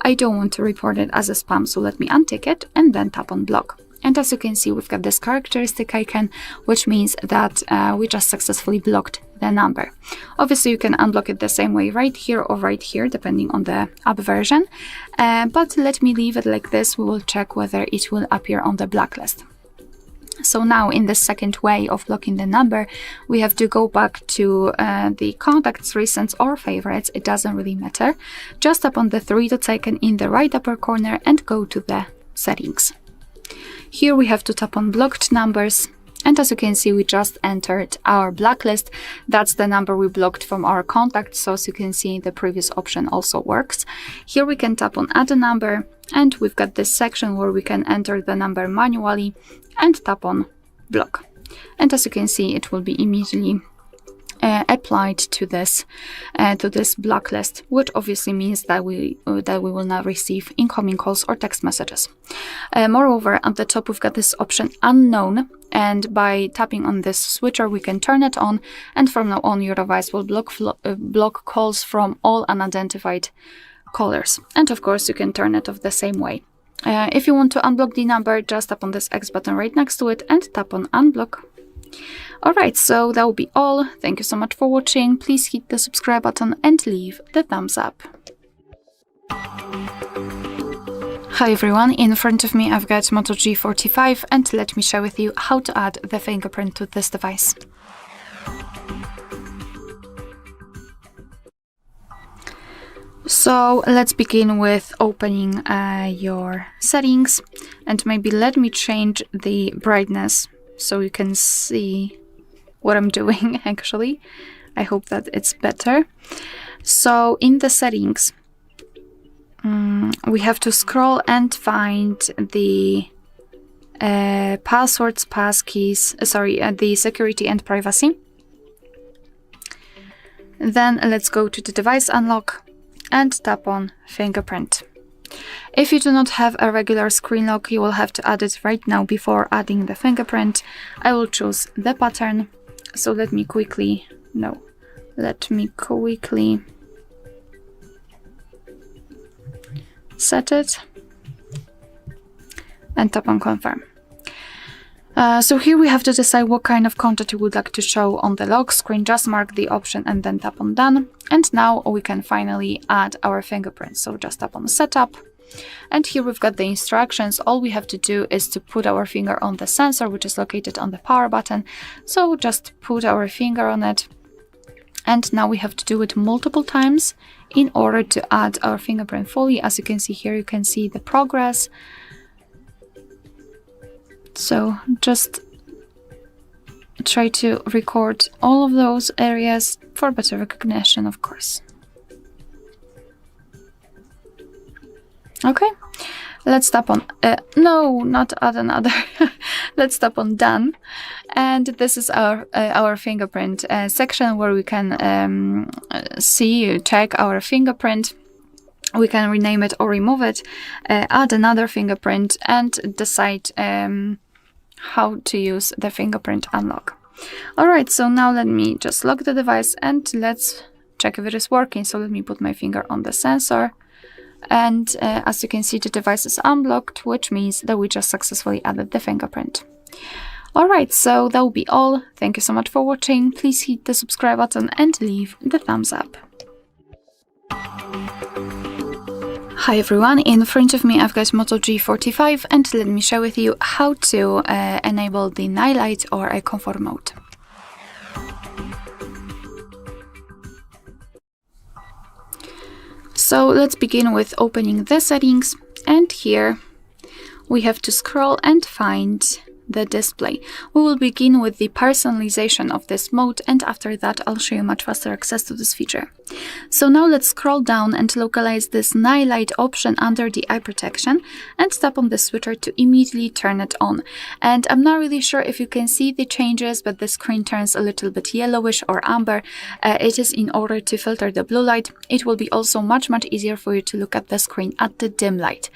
I don't want to report it as a spam, so let me untick it and then tap on block. And as you can see, we've got this characteristic icon, which means that we just successfully blocked the number. Obviously, you can unblock it the same way right here or right here, depending on the app version. But let me leave it like this. We will check whether it will appear on the blacklist. So now in the second way of blocking the number, we have to go back to the contacts, recents or favorites. It doesn't really matter. Just tap on the three dots icon in the right upper corner and go to the settings. Here we have to tap on blocked numbers, and as you can see, we just entered our blacklist. That's the number we blocked from our contacts, so as you can see, the previous option also works. Here we can tap on add a number, and we've got this section where we can enter the number manually and tap on block. And as you can see, it will be immediately applied to this blacklist, which obviously means that we will not receive incoming calls or text messages. Moreover, at the top we've got this option unknown, and by tapping on this switcher we can turn it on, and from now on your device will block calls from all unidentified callers. And of course you can turn it off the same way. If you want to unblock the number, just tap on this X button right next to it and tap on unblock. Alright, so that will be all. Thank you so much for watching. Please hit the subscribe button and leave the thumbs up. Hi everyone, in front of me I've got Moto G45 and let me share with you how to add the fingerprint to this device. So let's begin with opening your settings, and maybe let me change the brightness so you can see what I'm doing actually. I hope that it's better. So in the settings, we have to scroll and find the passwords, passkeys, the security and privacy. Then let's go to the device unlock and tap on fingerprint. If you do not have a regular screen lock, you will have to add it right now before adding the fingerprint. I will choose the pattern. So let me quickly set it and tap on confirm. So here we have to decide what kind of content you would like to show on the lock screen. Just mark the option and then tap on done. And now we can finally add our fingerprint. So just tap on setup. And here we've got the instructions. All we have to do is to put our finger on the sensor, which is located on the power button. So just put our finger on it. And now we have to do it multiple times in order to add our fingerprint fully. As you can see here, you can see the progress. So just try to record all of those areas for better recognition, of course. Okay, let's tap on, no, not add another. Let's tap on done. And this is our fingerprint section where we can check our fingerprint. We can rename it or remove it, add another fingerprint, and decide how to use the fingerprint unlock. Alright, so now let me just lock the device and let's check if it is working. So let me put my finger on the sensor. And as you can see, the device is unblocked, which means that we just successfully added the fingerprint. Alright, so that will be all. Thank you so much for watching. Please hit the subscribe button and leave the thumbs up. Hi everyone, in front of me I've got Moto G45 and let me share with you how to enable the night light or a comfort mode. So let's begin with opening the settings, and here we have to scroll and find the display. We will begin with the personalization of this mode, and after that I'll show you much faster access to this feature. So now let's scroll down and localize this night light option under the eye protection and tap on the switcher to immediately turn it on. And I'm not really sure if you can see the changes, but the screen turns a little bit yellowish or amber. It is in order to filter the blue light. It will be also much easier for you to look at the screen at the dim light.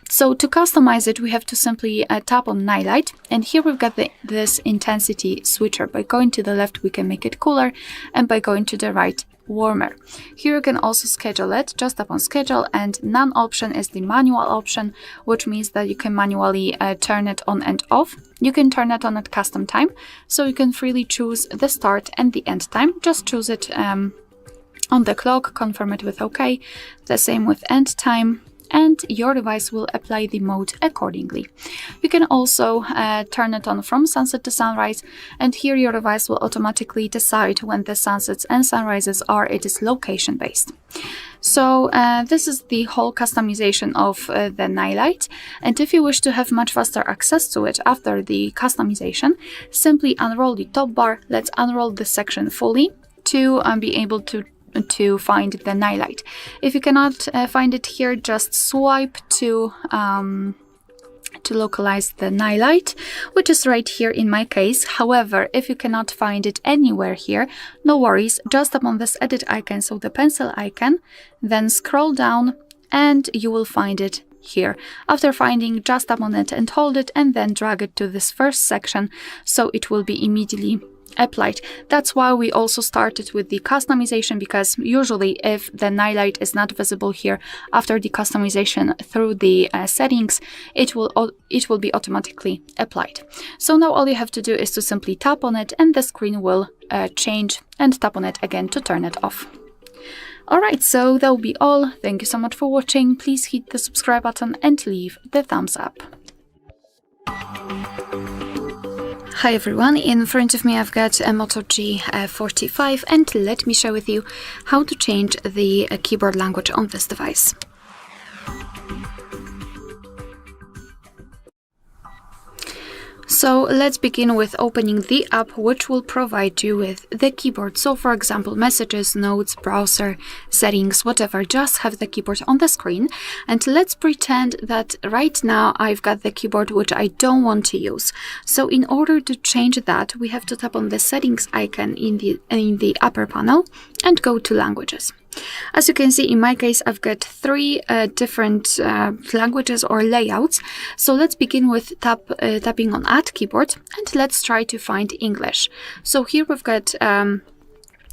So to customize it, we have to simply tap on night light, and here we've got this intensity switcher. By going to the left we can make it cooler, and by going to the right, warmer. Here you can also schedule it. Just tap on schedule, and none option is the manual option, which means that you can manually turn it on and off. You can turn it on at custom time, so you can freely choose the start and the end time. Just choose it on the clock, confirm it with OK, the same with end time, and your device will apply the mode accordingly. You can also turn it on from sunset to sunrise, and here your device will automatically decide when the sunsets and sunrises are. It is location based. So this is the whole customization of the night light, and if you wish to have much faster access to it after the customization, simply unroll the top bar. Let's unroll this section fully to be able to find the night light. If you cannot find it here, just swipe to localize the night light, which is right here in my case. However, if you cannot find it anywhere here, no worries, just tap on this edit icon, so the pencil icon, then scroll down and you will find it here. After finding, just tap on it and hold it, and then drag it to this first section, so it will be immediately applied. That's why we also started with the customization, because usually if the night light is not visible here after the customization through the settings, it will be automatically applied. So now all you have to do is to simply tap on it, and the screen will change, and tap on it again to turn it off. Alright, so that will be all. Thank you so much for watching. Please hit the subscribe button and leave the thumbs up. Hi everyone, in front of me I've got a Moto G45, and let me share with you how to change the keyboard language on this device. So let's begin with opening the app, which will provide you with the keyboard. So for example, messages, notes, browser, settings, whatever, just have the keyboard on the screen. And let's pretend that right now I've got the keyboard which I don't want to use. So in order to change that, we have to tap on the settings icon in the upper panel and go to languages. As you can see, in my case, I've got three different languages or layouts. So let's begin with tapping on Add Keyboard, and let's try to find English. So here we've got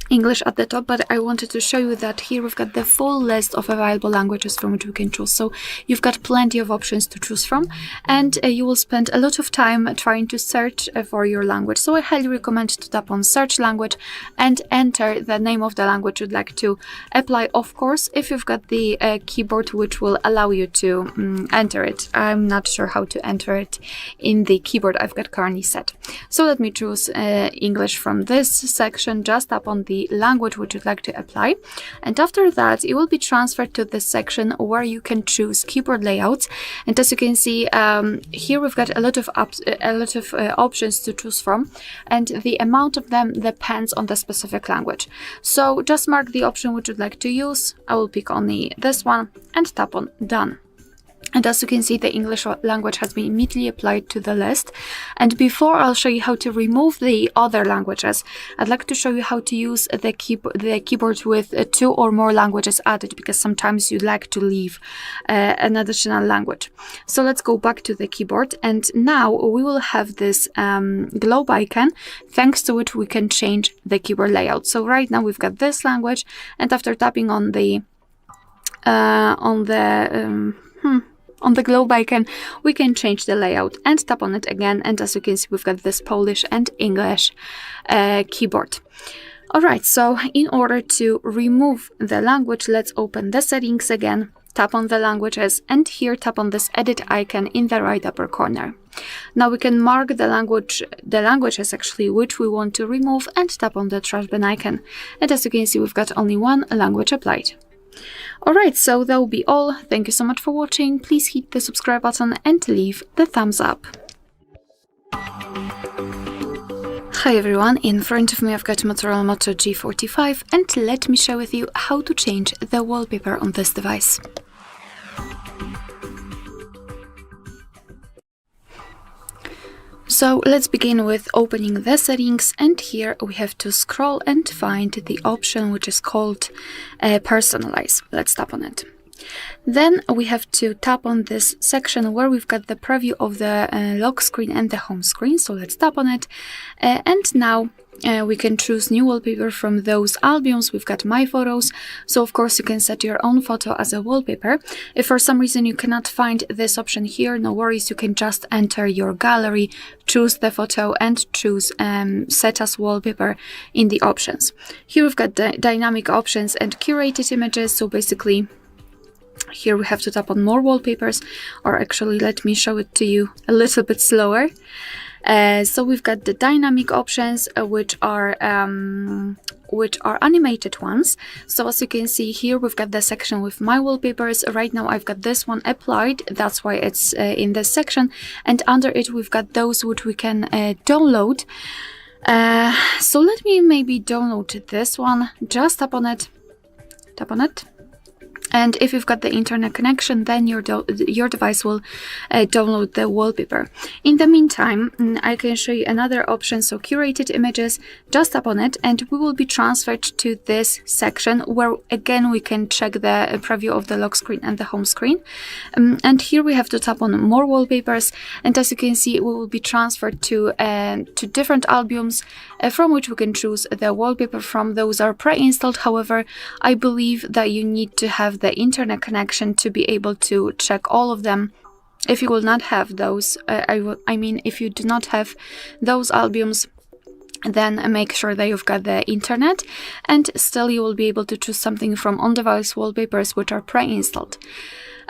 English at the top, but I wanted to show you that here we've got the full list of available languages from which we can choose. So you've got plenty of options to choose from, and you will spend a lot of time trying to search for your language. So I highly recommend to tap on search language and enter the name of the language you'd like to apply, of course, if you've got the keyboard which will allow you to enter it. I'm not sure how to enter it in the keyboard I've got currently set. So let me choose English from this section. Just tap on the language which you'd like to apply, and after that it will be transferred to this section where you can choose keyboard layouts. And as you can see, here we've got a lot of options to choose from, and the amount of them depends on the specific language. So just mark the option which you'd like to use. I will pick only this one and tap on done. And as you can see, the English language has been immediately applied to the list. And before I'll show you how to remove the other languages, I'd like to show you how to use the keyboard with 2 or more languages added, because sometimes you'd like to leave an additional language. So let's go back to the keyboard, and now we will have this globe icon, thanks to which we can change the keyboard layout. So right now we've got this language, and after tapping on the globe icon, we can change the layout and tap on it again. And as you can see, we've got this Polish and English keyboard. Alright, so in order to remove the language, let's open the settings again, tap on the languages, and here tap on this edit icon in the right upper corner. Now we can mark the languages actually which we want to remove, and tap on the trash bin icon. And as you can see, we've got only one language applied. Alright, so that will be all. Thank you so much for watching. Please hit the subscribe button and leave the thumbs up. Hi everyone, in front of me I've got Motorola Moto G45, and let me share with you how to change the wallpaper on this device. So let's begin with opening the settings, and here we have to scroll and find the option which is called personalize. Let's tap on it. Then we have to tap on this section where we've got the preview of the lock screen and the home screen. So let's tap on it, and now we can choose new wallpaper from those albums. We've got my photos, so of course you can set your own photo as a wallpaper. If for some reason you cannot find this option here, no worries, you can just enter your gallery, choose the photo, and choose set as wallpaper in the options. Here we've got the dynamic options and curated images. So basically here we have to tap on more wallpapers, or actually let me show it to you a little bit slower. So we've got the dynamic options, which are animated ones. So as you can see here, we've got the section with my wallpapers. Right now I've got this one applied, that's why it's in this section, and under it we've got those which we can download. So let me maybe download this one. Just tap on it, and if you've got the internet connection, then your device will download the wallpaper. In the meantime, I can show you another option. So curated images, just tap on it, and we will be transferred to this section where again we can check the preview of the lock screen and the home screen. And here we have to tap on more wallpapers, and as you can see, we will be transferred to different albums from which we can choose the wallpaper from. Those are pre-installed. However, I believe that you need to have the internet connection to be able to check all of them. If you will not have those, if you do not have those albums, then make sure that you've got the internet, and still you will be able to choose something from on-device wallpapers which are pre-installed.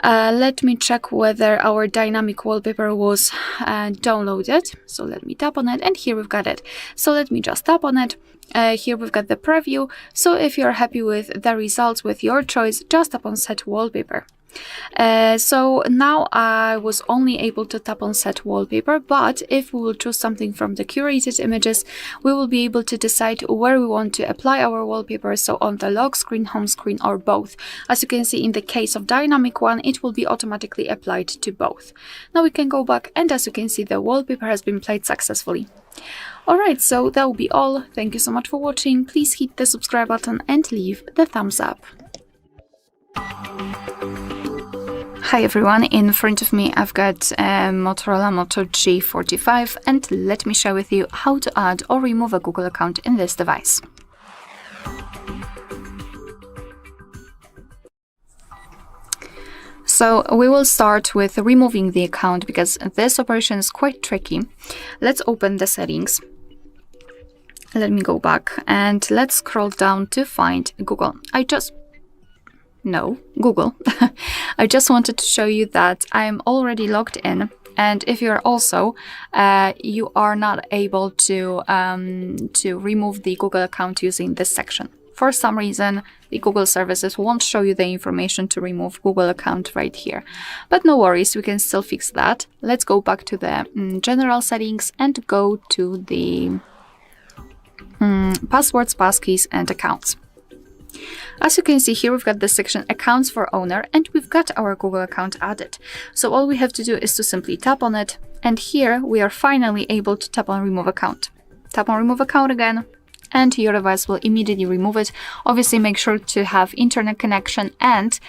Let me check whether our dynamic wallpaper was downloaded. So let me tap on it, and here we've got it. So let me just tap on it. Here we've got the preview. So if you're happy with the results with your choice, just tap on set wallpaper. So now I was only able to tap on set wallpaper, but if we will choose something from the curated images, we will be able to decide where we want to apply our wallpaper, so on the lock screen, home screen, or both. As you can see, in the case of dynamic one, it will be automatically applied to both. Now we can go back, and as you can see, the wallpaper has been applied successfully. Alright, so that will be all. Thank you so much for watching. Please hit the subscribe button and leave the thumbs up. Hi everyone, in front of me I've got Motorola Moto G45, and let me share with you how to add or remove a Google account in this device. So we will start with removing the account because this operation is quite tricky. Let's open the settings. Let me go back and let's scroll down to find Google. Google. I just wanted to show you that I'm already logged in, and if you're also, you are not able to remove the Google account using this section. For some reason, the Google services won't show you the information to remove Google account right here. But no worries, we can still fix that. Let's go back to the general settings and go to the passwords, passkeys, and accounts. As you can see here, we've got the section Accounts for Owner, and we've got our Google account added. So all we have to do is to simply tap on it, and here we are finally able to tap on Remove Account. Tap on Remove Account again, and your device will immediately remove it. Obviously, make sure to have internet connection, and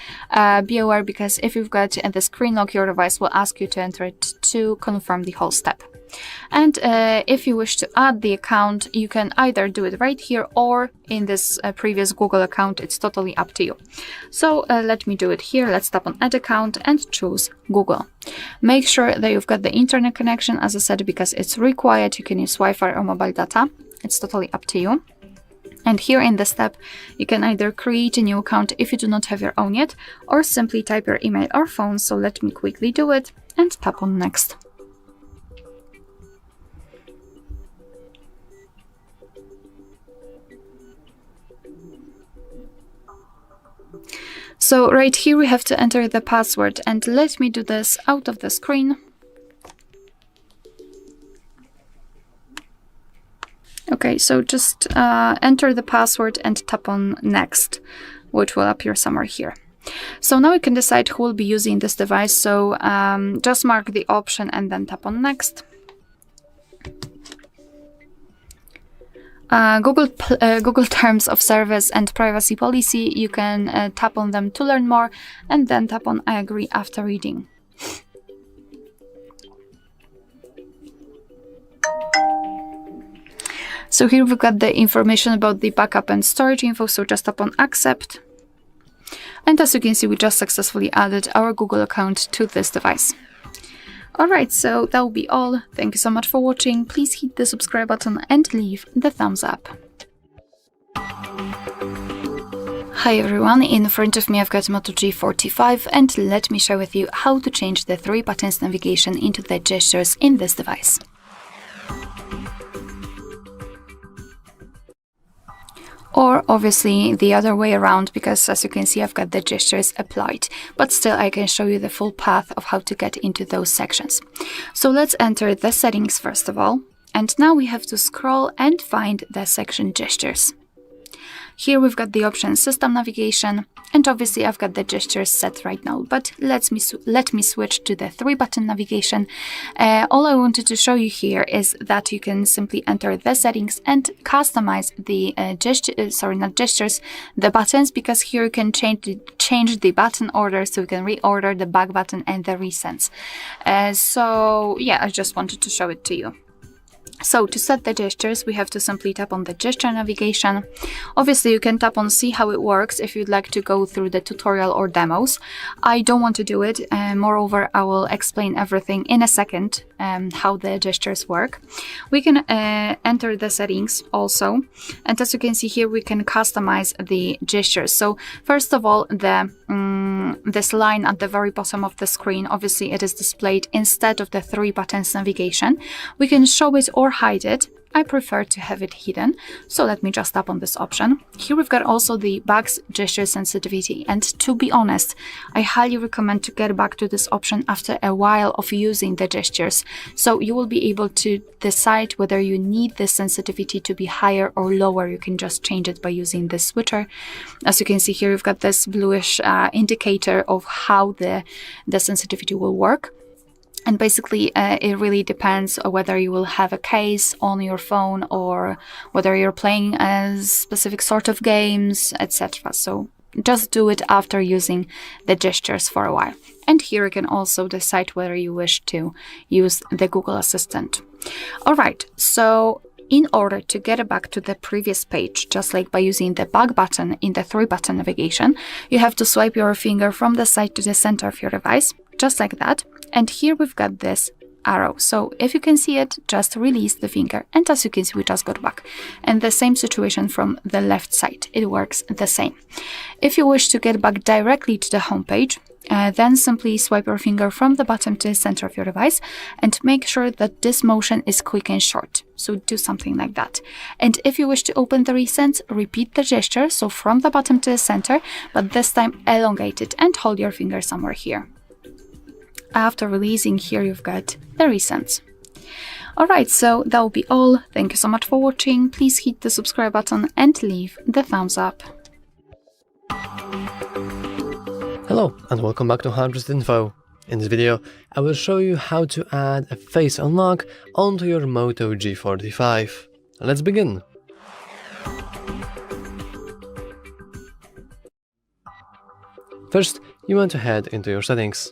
be aware, because if you've got the screen lock, your device will ask you to enter it to confirm the whole step. And if you wish to add the account, you can either do it right here or in this previous Google account. It's totally up to you. So let me do it here. Let's tap on Add Account and choose Google. Make sure that you've got the internet connection, as I said, because it's required. You can use Wi-Fi or mobile data. It's totally up to you. And here in this step, you can either create a new account if you do not have your own yet, or simply type your email or phone. So let me quickly do it and tap on Next. So right here we have to enter the password, and let me do this out of the screen. Okay, so just enter the password and tap on Next, which will appear somewhere here. So now we can decide who will be using this device. So just mark the option and then tap on Next. Google Terms of Service and Privacy Policy, you can tap on them to learn more, and then tap on I agree after reading. So here we've got the information about the backup and storage info, so just tap on Accept. And as you can see, we just successfully added our Google account to this device. Alright, so that will be all. Thank you so much for watching. Please hit the subscribe button and leave the thumbs up. Hi everyone, in front of me I've got Moto G45, and let me share with you how to change the 3 buttons navigation into the gestures in this device. Or obviously the other way around, because as you can see I've got the gestures applied, but still I can show you the full path of how to get into those sections. So let's enter the settings first of all, and now we have to scroll and find the section Gestures. Here we've got the option System Navigation, and obviously I've got the gestures set right now, but let me switch to the 3-button navigation. All I wanted to show you here is that you can simply enter the settings and customize the the buttons, because here you can change the button order, so you can reorder the back button and the recents. So yeah, I just wanted to show it to you. So to set the gestures, we have to simply tap on the gesture navigation. Obviously, you can tap on see how it works if you'd like to go through the tutorial or demos. I don't want to do it. Moreover, I will explain everything in a second, how the gestures work. We can enter the settings also. And as you can see here, we can customize the gestures. So first of all, this line at the very bottom of the screen, obviously it is displayed instead of the 3 buttons navigation. We can show it or hide it. I prefer to have it hidden, so let me just tap on this option. Here we've got also the back's gesture sensitivity, and to be honest, I highly recommend to get back to this option after a while of using the gestures, so you will be able to decide whether you need the sensitivity to be higher or lower. You can just change it by using this switcher. As you can see here, we've got this bluish indicator of how the sensitivity will work. And basically, it really depends on whether you will have a case on your phone or whether you're playing a specific sort of games, etc. So just do it after using the gestures for a while. And here you can also decide whether you wish to use the Google Assistant. Alright, so in order to get back to the previous page, just like by using the back button in the 3-button navigation, you have to swipe your finger from the side to the center of your device, just like that. And here we've got this arrow. So if you can see it, just release the finger. And as you can see, we just got back. And the same situation from the left side. It works the same. If you wish to get back directly to the home page, then simply swipe your finger from the bottom to the center of your device and make sure that this motion is quick and short. So do something like that. And if you wish to open the recents, repeat the gesture. So from the bottom to the center, but this time elongate it and hold your finger somewhere here. After releasing, here you've got the recents. Alright, so that will be all. Thank you so much for watching. Please hit the subscribe button and leave the thumbs up. Hello and welcome back to HardReset.Info. In this video, I will show you how to add a face unlock onto your Moto G45. Let's begin. First, you want to head into your settings.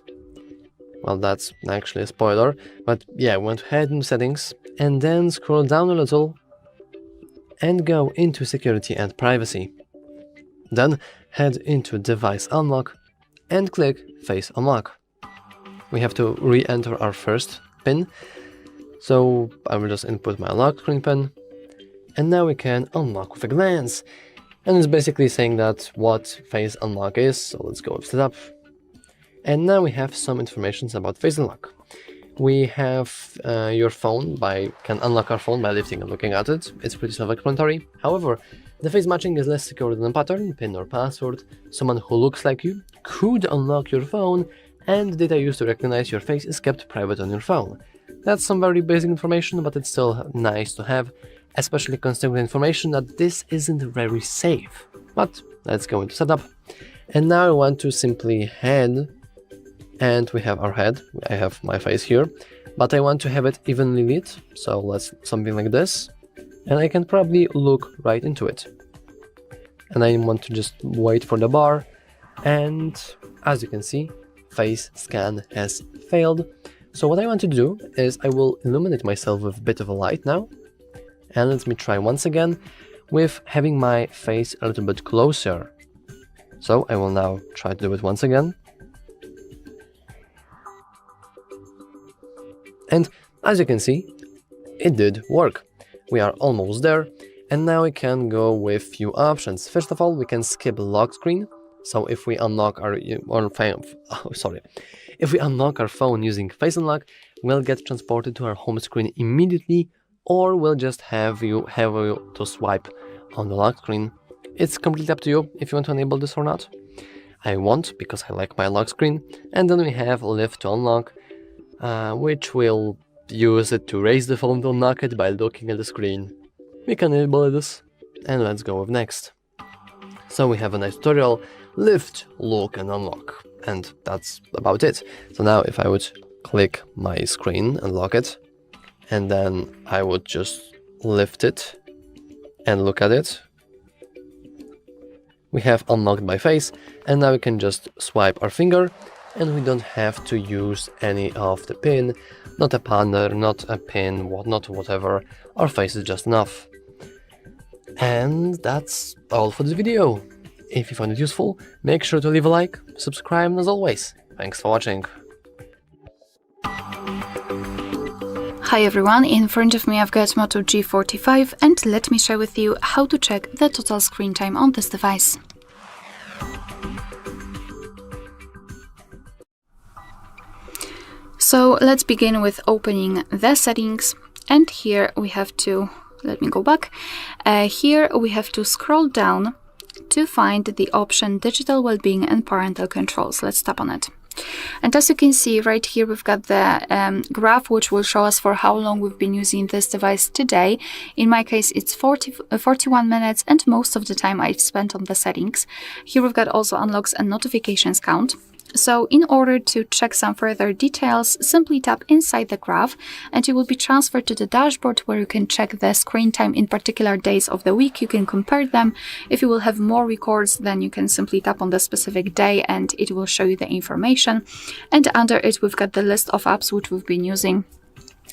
Well, that's actually a spoiler, but yeah, we want to head into settings and then scroll down a little and go into security and privacy. Then head into device unlock and click face unlock. We have to re-enter our first PIN, so I will just input my lock screen PIN, and now we can unlock with a glance. And it's basically saying that what face unlock is, so let's go with setup. And now we have some information about face unlock. We have your phone can unlock our phone by lifting and looking at it. It's pretty self-explanatory. However, the face matching is less secure than a pattern, PIN or password. Someone who looks like you could unlock your phone, and the data used to recognize your face is kept private on your phone. That's some very basic information, but it's still nice to have, especially considering the information that this isn't very safe. But let's go into setup. And now I want to simply head, and we have our head. I have my face here, but I want to have it evenly lit, so let's something like this. And I can probably look right into it. And I want to just wait for the bar, and as you can see, face scan has failed. So what I want to do is I will illuminate myself with a bit of a light now. And let me try once again with having my face a little bit closer. So I will now try to do it once again. And as you can see, it did work. We are almost there, and now we can go with few options. First of all, we can skip lock screen. So if we unlock if we unlock our phone using face unlock, we'll get transported to our home screen immediately, or we'll just have you to swipe on the lock screen. It's completely up to you if you want to enable this or not. I won't, because I like my lock screen. And then we have lift to unlock, which will use it to raise the phone to unlock it by looking at the screen. We can enable this, and let's go with next. So we have a nice tutorial, lift, look and unlock, and that's about it. So now if I would click my screen and lock it, and then I would just lift it and look at it, we have unlocked by face, and now we can just swipe our finger, and we don't have to use any of the pin, not a panner, not a pin, not whatever. Our face is just enough. And that's all for this video. If you found it useful, make sure to leave a like, subscribe, and as always, thanks for watching. Hi everyone, in front of me I've got Moto G45, and let me share with you how to check the total screen time on this device. So let's begin with opening the settings, and here we have to, let me go back, here we have to scroll down to find the option Digital Wellbeing and Parental Controls. Let's tap on it. And as you can see right here, we've got the graph which will show us for how long we've been using this device today. In my case, it's 41 minutes, and most of the time I've spent on the settings. Here we've got also unlocks and notifications count. So in order to check some further details, simply tap inside the graph and you will be transferred to the dashboard where you can check the screen time in particular days of the week. You can compare them. If you will have more records, then you can simply tap on the specific day and it will show you the information. And under it, we've got the list of apps which we've been using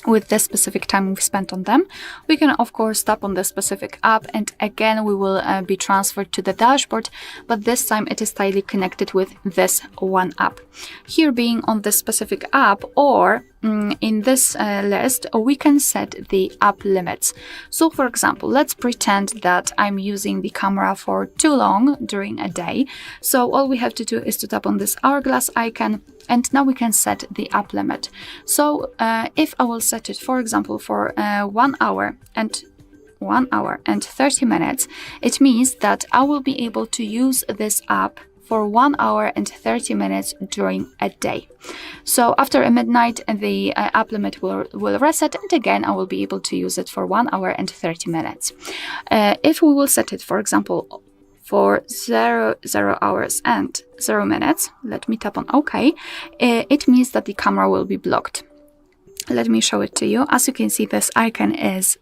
with the specific time we've spent on them. We can of course tap on the specific app, and again we will be transferred to the dashboard, but this time it is tightly connected with this one app. Here being on the specific app, or in this list, we can set the app limits. So for example, let's pretend that I'm using the camera for too long during a day. So all we have to do is to tap on this hourglass icon, and now we can set the app limit. So if I will set it, for example, for 1 hour and 30 minutes, it means that I will be able to use this app for 1 hour and 30 minutes during a day. So after midnight, the app limit will reset, and again I will be able to use it for 1 hour and 30 minutes. If we will set it, for example, for 0 hours and 0 minutes, let me tap on OK, it means that the camera will be blocked. Let me show it to you. As you can see, this icon is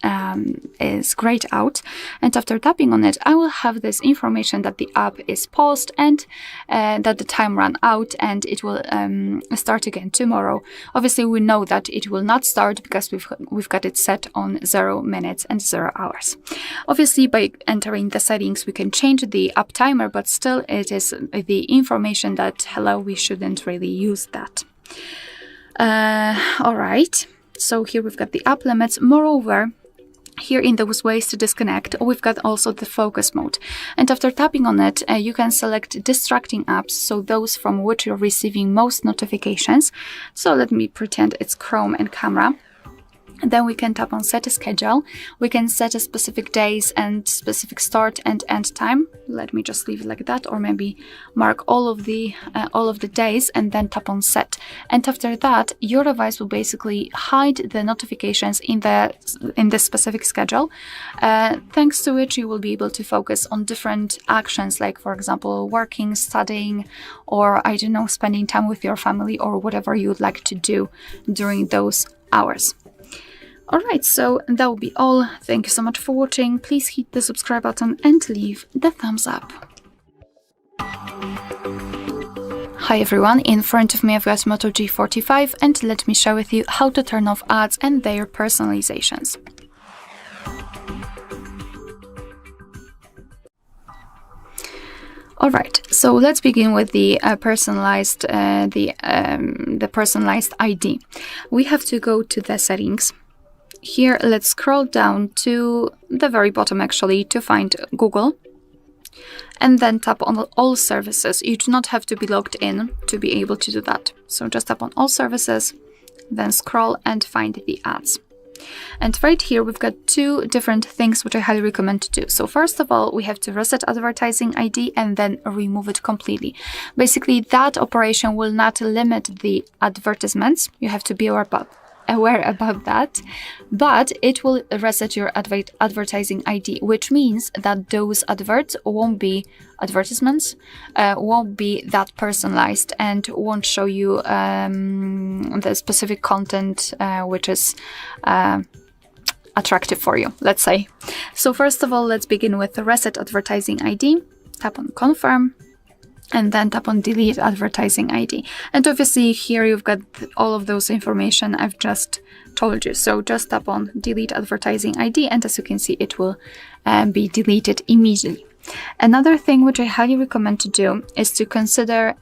grayed out, and after tapping on it, I will have this information that the app is paused and that the time ran out, and it will start again tomorrow. Obviously, we know that it will not start because we've got it set on 0 minutes and 0 hours. Obviously, by entering the settings, we can change the app timer, but still, it is the information that hello, we shouldn't really use that. Alright, so here we've got the app limits. Moreover, here in those ways to disconnect, we've got also the focus mode. And after tapping on it, you can select distracting apps, so those from which you're receiving most notifications. So let me pretend it's Chrome and camera. Then we can tap on set a schedule. We can set a specific days and specific start and end time. Let me just leave it like that, or maybe mark all of the days and then tap on set. And after that, your device will basically hide the notifications in the specific schedule, thanks to which you will be able to focus on different actions, like for example, working, studying, or I don't know, spending time with your family, or whatever you would like to do during those hours. Alright, so that will be all. Thank you so much for watching. Please hit the subscribe button and leave the thumbs up. Hi everyone, in front of me I've got Moto G45, and let me share with you how to turn off ads and their personalizations. Alright, so let's begin with the personalized ID. We have to go to the settings. Here, let's scroll down to the very bottom actually to find Google, and then tap on all services. You do not have to be logged in to be able to do that. So just tap on all services, then scroll and find the ads. And right here, we've got two different things which I highly recommend to do. So first of all, we have to reset advertising ID and then remove it completely. Basically, that operation will not limit the advertisements. You have to be aware about that, but it will reset your advertising ID, which means that those adverts won't be advertisements, won't be that personalized, and won't show you the specific content which is attractive for you, let's say. So first of all, let's begin with the reset advertising ID. Tap on confirm, and then tap on delete advertising ID. And obviously here you've got all of those information I've just told you. So just tap on delete advertising ID, and as you can see, it will be deleted immediately. Another thing which I highly recommend to do is to consider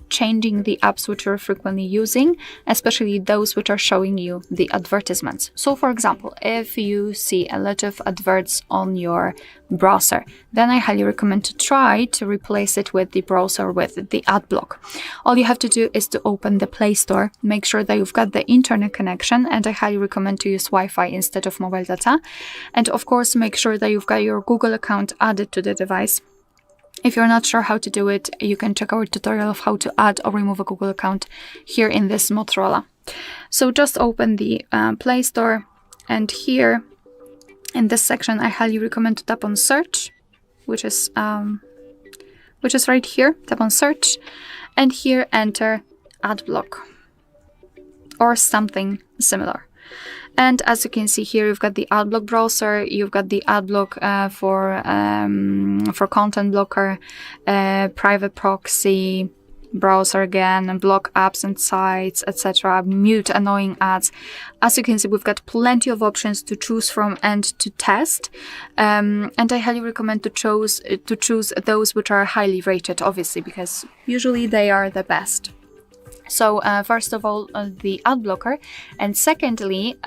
changing the apps which you're frequently using, especially those which are showing you the advertisements. So for example, if you see a lot of adverts on your browser, then I highly recommend to try to replace it with the browser with the ad block. All you have to do is to open the Play Store, make sure that you've got the internet connection, and I highly recommend to use Wi-Fi instead of mobile data. And of course, make sure that you've got your Google account added to the device. If you're not sure how to do it, you can check our tutorial of how to add or remove a Google account here in this Motorola. So just open the Play Store, and here in this section, I highly recommend to tap on search, which is right here. Tap on search, and here enter ad block or something similar. And as you can see here, you've got the adblock browser, you've got the adblock for content blocker, private proxy, browser again, block apps and sites, etc., mute annoying ads. As you can see, we've got plenty of options to choose from and to test. And I highly recommend to choose those which are highly rated, obviously, because usually they are the best. So first of all, the ad blocker, and secondly,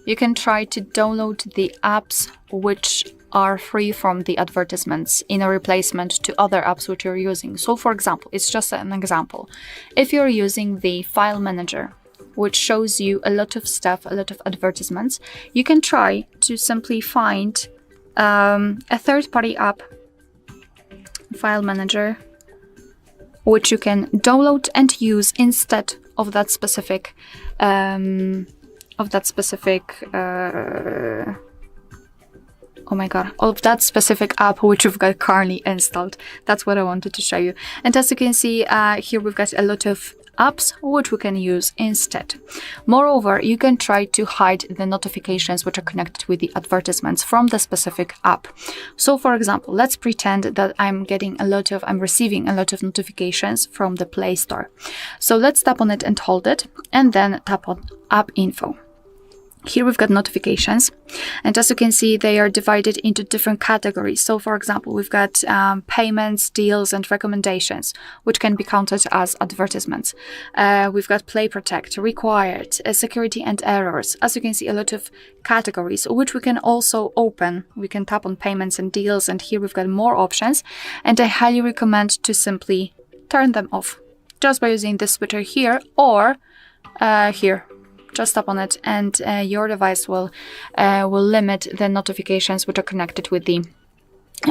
you can try to download the apps which are free from the advertisements in a replacement to other apps which you're using. So for example, it's just an example. If you're using the file manager, which shows you a lot of stuff, a lot of advertisements, you can try to simply find a third-party app, file manager, which you can download and use instead of that specific oh my god, of that specific app which we've got currently installed. That's what I wanted to show you. And as you can see, here we've got a lot of apps which we can use instead. Moreover, you can try to hide the notifications which are connected with the advertisements from the specific app. So for example, let's pretend that I'm receiving a lot of notifications from the Play Store. So let's tap on it and hold it, and then tap on App Info. Here we've got notifications, and as you can see, they are divided into different categories. So for example, we've got payments, deals, and recommendations, which can be counted as advertisements. We've got Play Protect, Required, Security and Errors. As you can see, a lot of categories, which we can also open. We can tap on payments and deals, and here we've got more options, and I highly recommend to simply turn them off just by using this switcher here, or here. Just tap on it, and your device will limit the notifications which are connected with the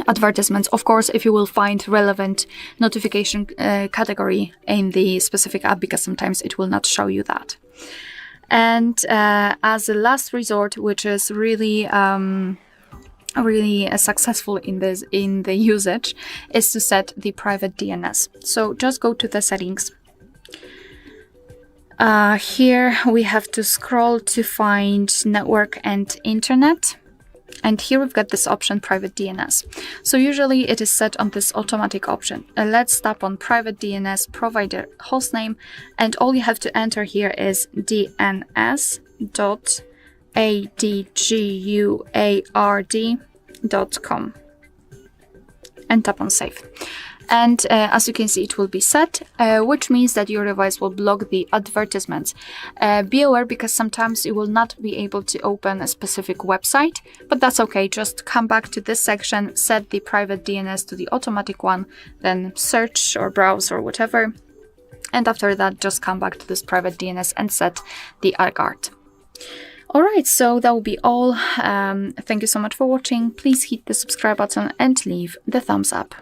advertisements. Of course, if you will find relevant notification category in the specific app, because sometimes it will not show you that. And as a last resort, which is really successful in the usage, is to set the private DNS. So just go to the settings. Here we have to scroll to find network and internet, and here we've got this option, private DNS. So usually it is set on this automatic option. Let's tap on private DNS provider hostname, and all you have to enter here is dns.adguard.com and tap on save. And as you can see, it will be set, which means that your device will block the advertisements. Be aware, because sometimes you will not be able to open a specific website, but that's okay. Just come back to this section, set the private DNS to the automatic one, then search or browse or whatever. And after that, just come back to this private DNS and set the guard. Alright, so that will be all. Thank you so much for watching. Please hit the subscribe button and leave the thumbs up.